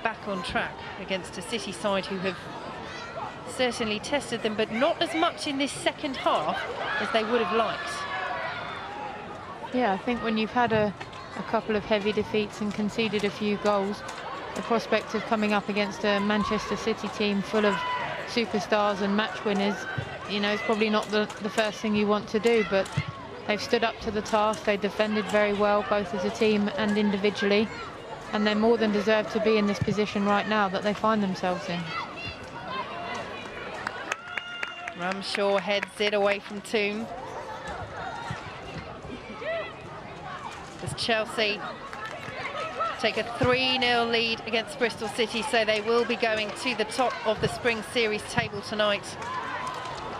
back on track against a City side who have certainly tested them, but not as much in this second half as they would have liked. Yeah, I think when you've had a couple of heavy defeats and conceded a few goals, the prospect of coming up against a Manchester City team full of superstars and match winners, you know, it's probably not the first thing you want to do, but they've stood up to the task. They defended very well, both as a team and individually, and they're more than deserved to be in this position right now that they find themselves in. Ramshaw heads it away from Toon. As Chelsea take a 3-0 lead against Bristol City, so they will be going to the top of the Spring Series table tonight.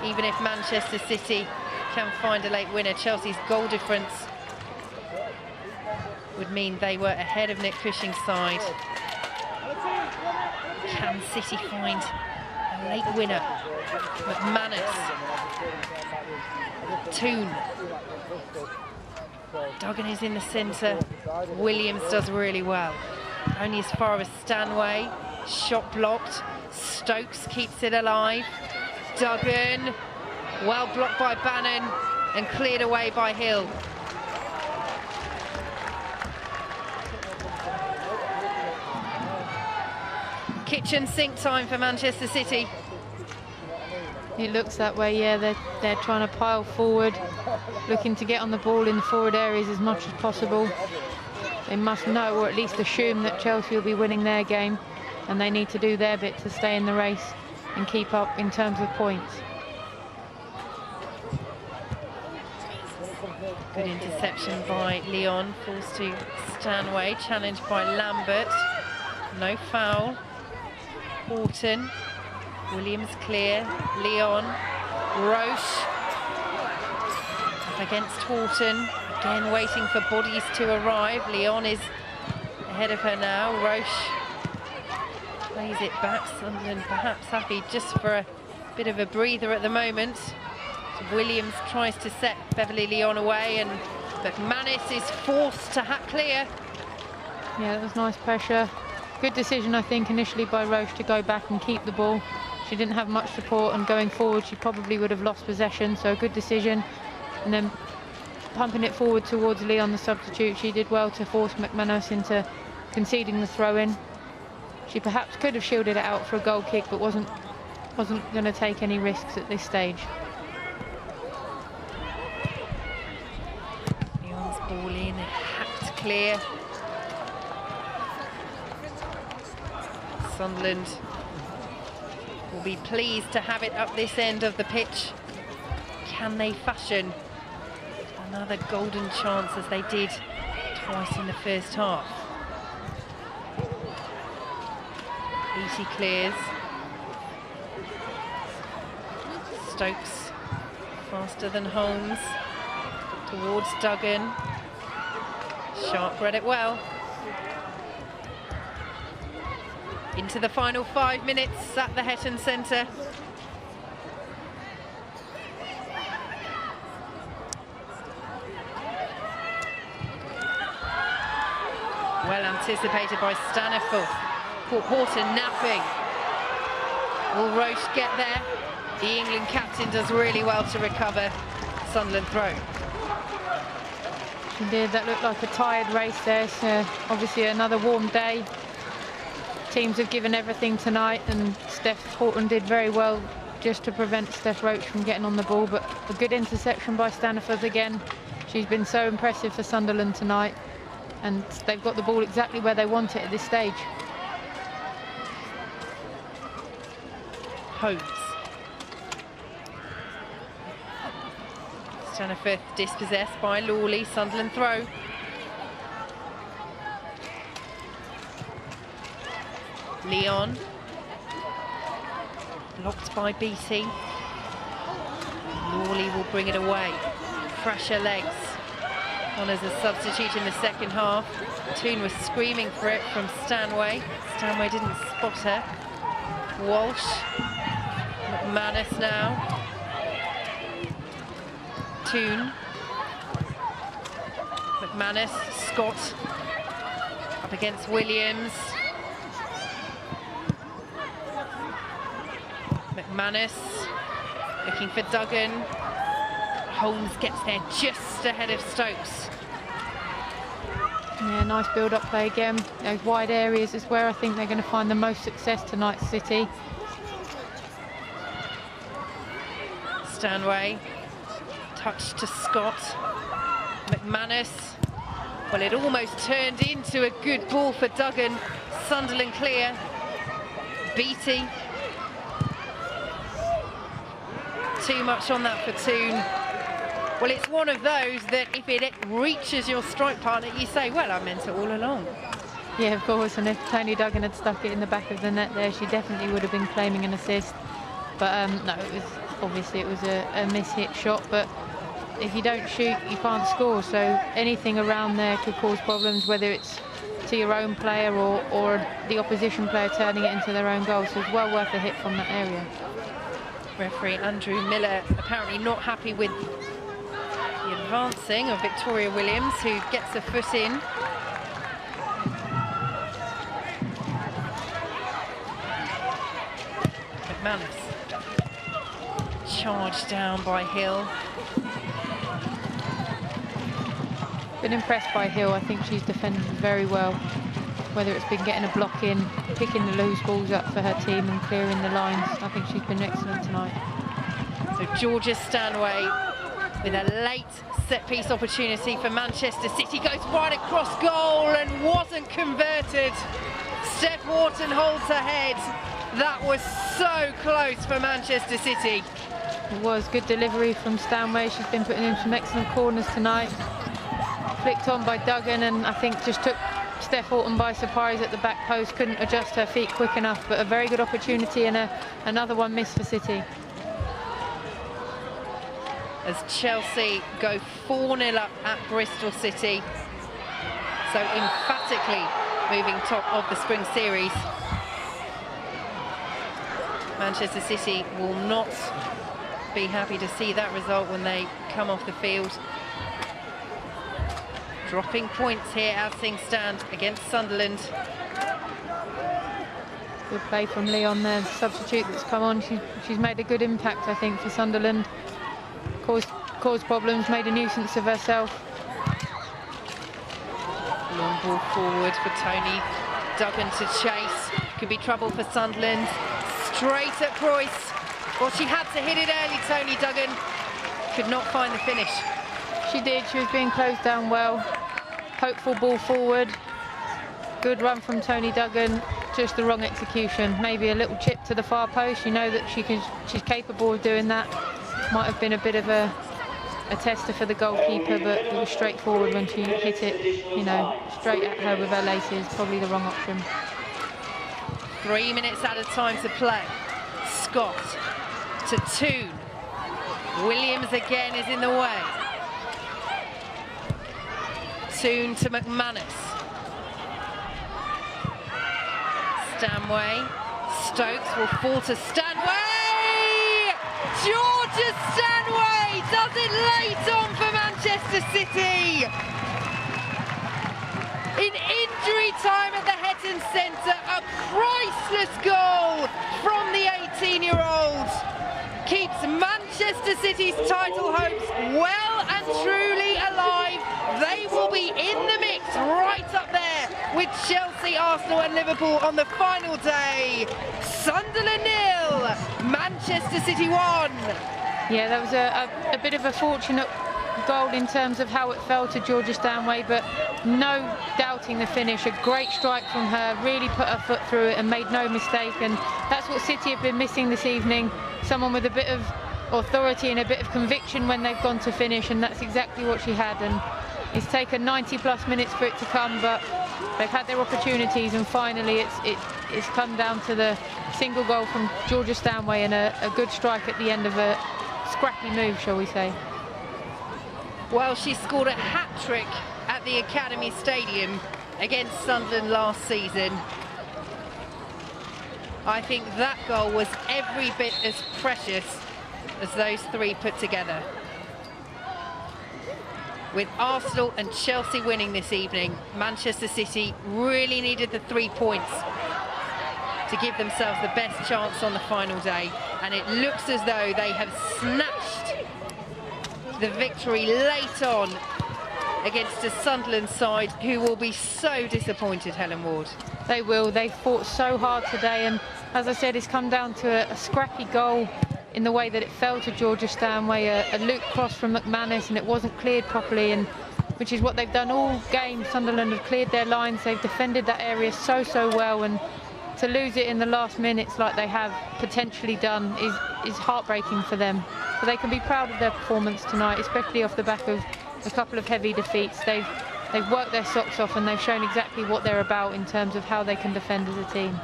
Even if Manchester City can find a late winner, Chelsea's goal difference would mean they were ahead of Nick Cushing's side. Can City find a late winner? McManus. Toon. Duggan is in the centre. Williams does really well. Only as far as Stanway. Shot blocked. Stokes keeps it alive. Duggan, well blocked by Bannon and cleared away by Hill. Kitchen sink time for Manchester City. It looks that way, yeah. They're trying to pile forward, looking to get on the ball in the forward areas as much as possible. They must know, or at least assume, that Chelsea will be winning their game, and they need to do their bit to stay in the race and keep up in terms of points. Good interception by Leon, falls to Stanway, challenged by Lambert. No foul. Horton, Williams clear, Leon, Roche up against Horton, again waiting for bodies to arrive. Leon is ahead of her now. Roche plays it back. Sunderland perhaps happy just for a bit of a breather at the moment. So Williams tries to set Beverly Leon away, and McManus is forced to hack clear. Yeah, that was nice pressure. Good decision, I think, initially by Roche to go back and keep the ball. She didn't have much support, and going forward she probably would have lost possession, so a good decision. And then pumping it forward towards Leon, the substitute, she did well to force McManus into conceding the throw-in. She perhaps could have shielded it out for a goal kick, but wasn't going to take any risks at this stage. Leon's ball in, hacked clear. Sunderland will be pleased to have it up this end of the pitch. Can they fashion another golden chance as they did twice in the first half? Beattie clears. Stokes faster than Holmes towards Duggan. Sharp read it well. Into the final 5 minutes at the Hetton Centre. Well anticipated by Staniforth. Horton napping. Will Roche get there? The England captain does really well to recover. Sunderland throw. She did. That looked like a tired race there. So obviously another warm day. Teams have given everything tonight, and Steph Horton did very well just to prevent Steph Roach from getting on the ball, but a good interception by Staniforth again. She's been so impressive for Sunderland tonight, and they've got the ball exactly where they want it at this stage. Holmes. Staniforth dispossessed by Lawley. Sunderland throw. Leon, blocked by Beattie. Lawley will bring it away. Fresher legs on as a substitute in the second half. Toon was screaming for it from Stanway. Stanway didn't spot her. Walsh, McManus now. Toon, McManus, Scott up against Williams. McManus looking for Duggan. Holmes gets there just ahead of Stokes. Yeah, nice build-up play again. Those wide areas is where I think they're going to find the most success tonight, City. Stanway, touch to Scott. McManus. Well, it almost turned into a good ball for Duggan. Sunderland clear. Beattie. Too much on that for Toon. Well, it's one of those that if it reaches your strike partner, you say, well, I meant it all along. Yeah, of course, and if Tony Duggan had stuck it in the back of the net there, she definitely would have been claiming an assist. But no, it was obviously it was a miss-hit shot, but if you don't shoot, you can't score. So anything around there could cause problems, whether it's to your own player or the opposition player turning it into their own goal. So it's well worth a hit from that area. Referee Andrew Miller apparently not happy with the advancing of Victoria Williams, who gets a foot in. McManus. Charged down by Hill. Been impressed by Hill. I think she's defended very well. Whether it's been getting a block in, picking the loose balls up for her team and clearing the lines. I think she's been excellent tonight. So Georgia Stanway with a late set-piece opportunity for Manchester City. Goes right across goal and wasn't converted. Steph Horton holds her head. That was so close for Manchester City. It was good delivery from Stanway. She's been putting in some excellent corners tonight. Flicked on by Duggan, and I think just took Steph Orton by surprise at the back post. Couldn't adjust her feet quick enough, but a very good opportunity, and another one missed for City. As Chelsea go 4-0 up at Bristol City, so emphatically moving top of the Spring Series. Manchester City will not be happy to see that result when they come off the field. Dropping points here as things stand against Sunderland. Good play from Leon there, the substitute that's come on. She's made a good impact, I think, for Sunderland. Caused problems, made a nuisance of herself. Long ball forward for Tony Duggan to chase. Could be trouble for Sunderland. Straight at Croyce. Well, she had to hit it early, Tony Duggan. Could not find the finish. She did, she was being closed down well. Hopeful ball forward. Good run from Tony Duggan, just the wrong execution. Maybe a little chip to the far post. You know that she's capable of doing that. Might have been a bit of a tester for the goalkeeper, but it was straightforward when she hit it, you know, straight at her with her laces. Probably the wrong option. 3 minutes at a time to play. Scott to Toon. Williams again is in the way. Toon to McManus. Stanway. Stokes will fall to Stanway! Georgia Stanway does it late on for Manchester City! In injury time at the Hetton Centre, a priceless goal from the 18-year-old. Keeps Manchester City's title hopes well and truly alive. They will be in the mix right up there with Chelsea, Arsenal and Liverpool on the final day. Sunderland 0, Manchester City 1. Yeah, that was a bit of a fortunate goal in terms of how it fell to Georgia Stanway, but no doubting the finish. A great strike from her, really put her foot through it and made no mistake, and that's what City have been missing this evening. Someone with a bit of authority and a bit of conviction when they've gone to finish, and that's exactly what she had. And it's taken 90+ minutes for it to come, but they've had their opportunities, and finally it's come down to the single goal from Georgia Stanway and a good strike at the end of a scrappy move, shall we say. Well, she scored a hat-trick at the Academy Stadium against Sunderland last season. I think that goal was every bit as precious as those three put together. With Arsenal and Chelsea winning this evening, Manchester City really needed the 3 points to give themselves the best chance on the final day, and it looks as though they have snatched the victory late on against a Sunderland side who will be so disappointed, Helen Ward. They will. They fought so hard today, and as I said, it's come down to a scrappy goal in the way that it fell to Georgia Stanway, a loop cross from McManus, and it wasn't cleared properly, and which is what they've done all game. Sunderland have cleared their lines, they've defended that area so well, and to lose it in the last minutes like they have potentially done is heartbreaking for them. But they can be proud of their performance tonight, especially off the back of a couple of heavy defeats. They've worked their socks off, and they've shown exactly what they're about in terms of how they can defend as a team.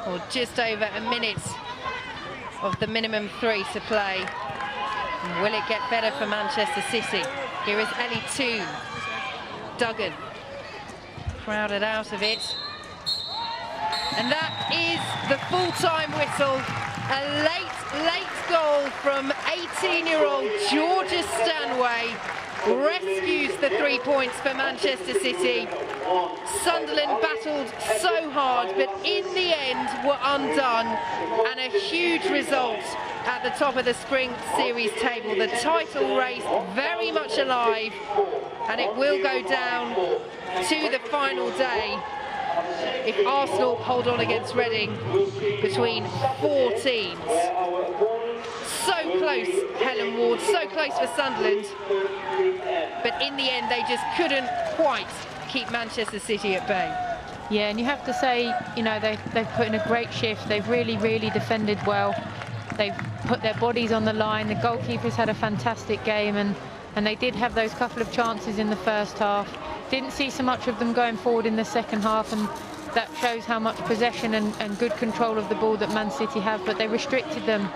Or just over a minute of the minimum 3 to play. Will it get better for Manchester City? Here is Ellie Toon. Duggan crowded out of it. And that is the full-time whistle. A late goal from 18-year-old Georgia Stanway rescues the 3 points for Manchester City. Sunderland battled so hard, but in the end were undone, and a huge result at the top of the Spring Series table. The title race very much alive, and it will go down to the final day if Arsenal hold on against Reading between 4 teams. So close, Helen Ward, so close for Sunderland, but in the end they just couldn't quite keep Manchester City at bay. Yeah, and you have to say, you know, they've put in a great shift. They've really, really defended well. They've put their bodies on the line. The goalkeepers had a fantastic game, and they did have those couple of chances in the first half. Didn't see so much of them going forward in the second half, and that shows how much possession and good control of the ball that Man City have, but they restricted them.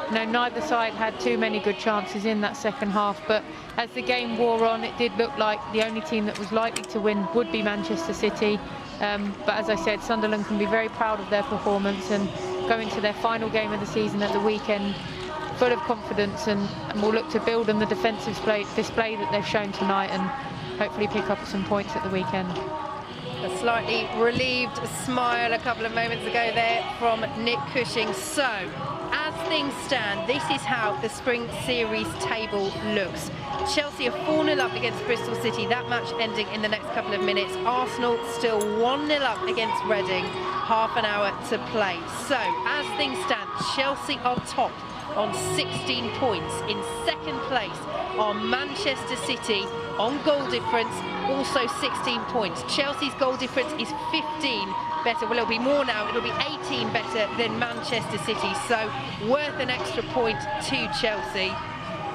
You know, neither side had too many good chances in that second half, but as the game wore on, it did look like the only team that was likely to win would be Manchester City. But as I said, Sunderland can be very proud of their performance and go into their final game of the season at the weekend full of confidence, and will look to build on the defensive display that they've shown tonight and hopefully pick up some points at the weekend. A slightly relieved smile a couple of moments ago there from Nick Cushing. So, as things stand, this is how the Spring Series table looks. Chelsea are 4-0 up against Bristol City, that match ending in the next couple of minutes. Arsenal still 1-0 up against Reading, half an hour to play. So, as things stand, Chelsea are top on 16 points. In second place are Manchester City on goal difference, also 16 points. Chelsea's goal difference is 15 better. Well, it'll be more now. It'll be 18 better than Manchester City. So worth an extra point to Chelsea.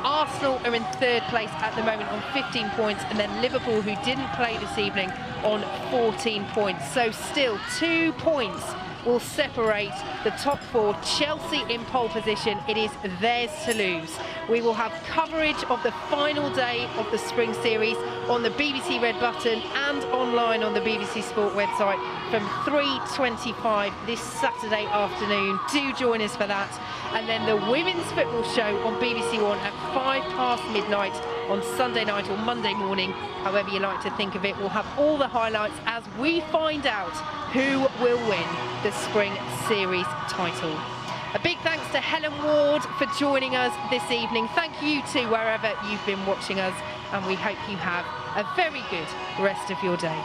Arsenal are in third place at the moment on 15 points, and then Liverpool, who didn't play this evening, on 14 points. So still 2 points will separate the top four. Chelsea in pole position, it is theirs to lose. We will have coverage of the final day of the Spring Series on the BBC Red Button and online on the BBC Sport website from 3:25 this Saturday afternoon. Do join us for that. And then the Women's Football Show on BBC One at 5 past midnight on Sunday night or Monday morning, however you like to think of it. We'll have all the highlights as we find out who will win the Spring Series title. A big thanks to Helen Ward for joining us this evening. Thank you too, wherever you've been watching us, and we hope you have a very good rest of your day.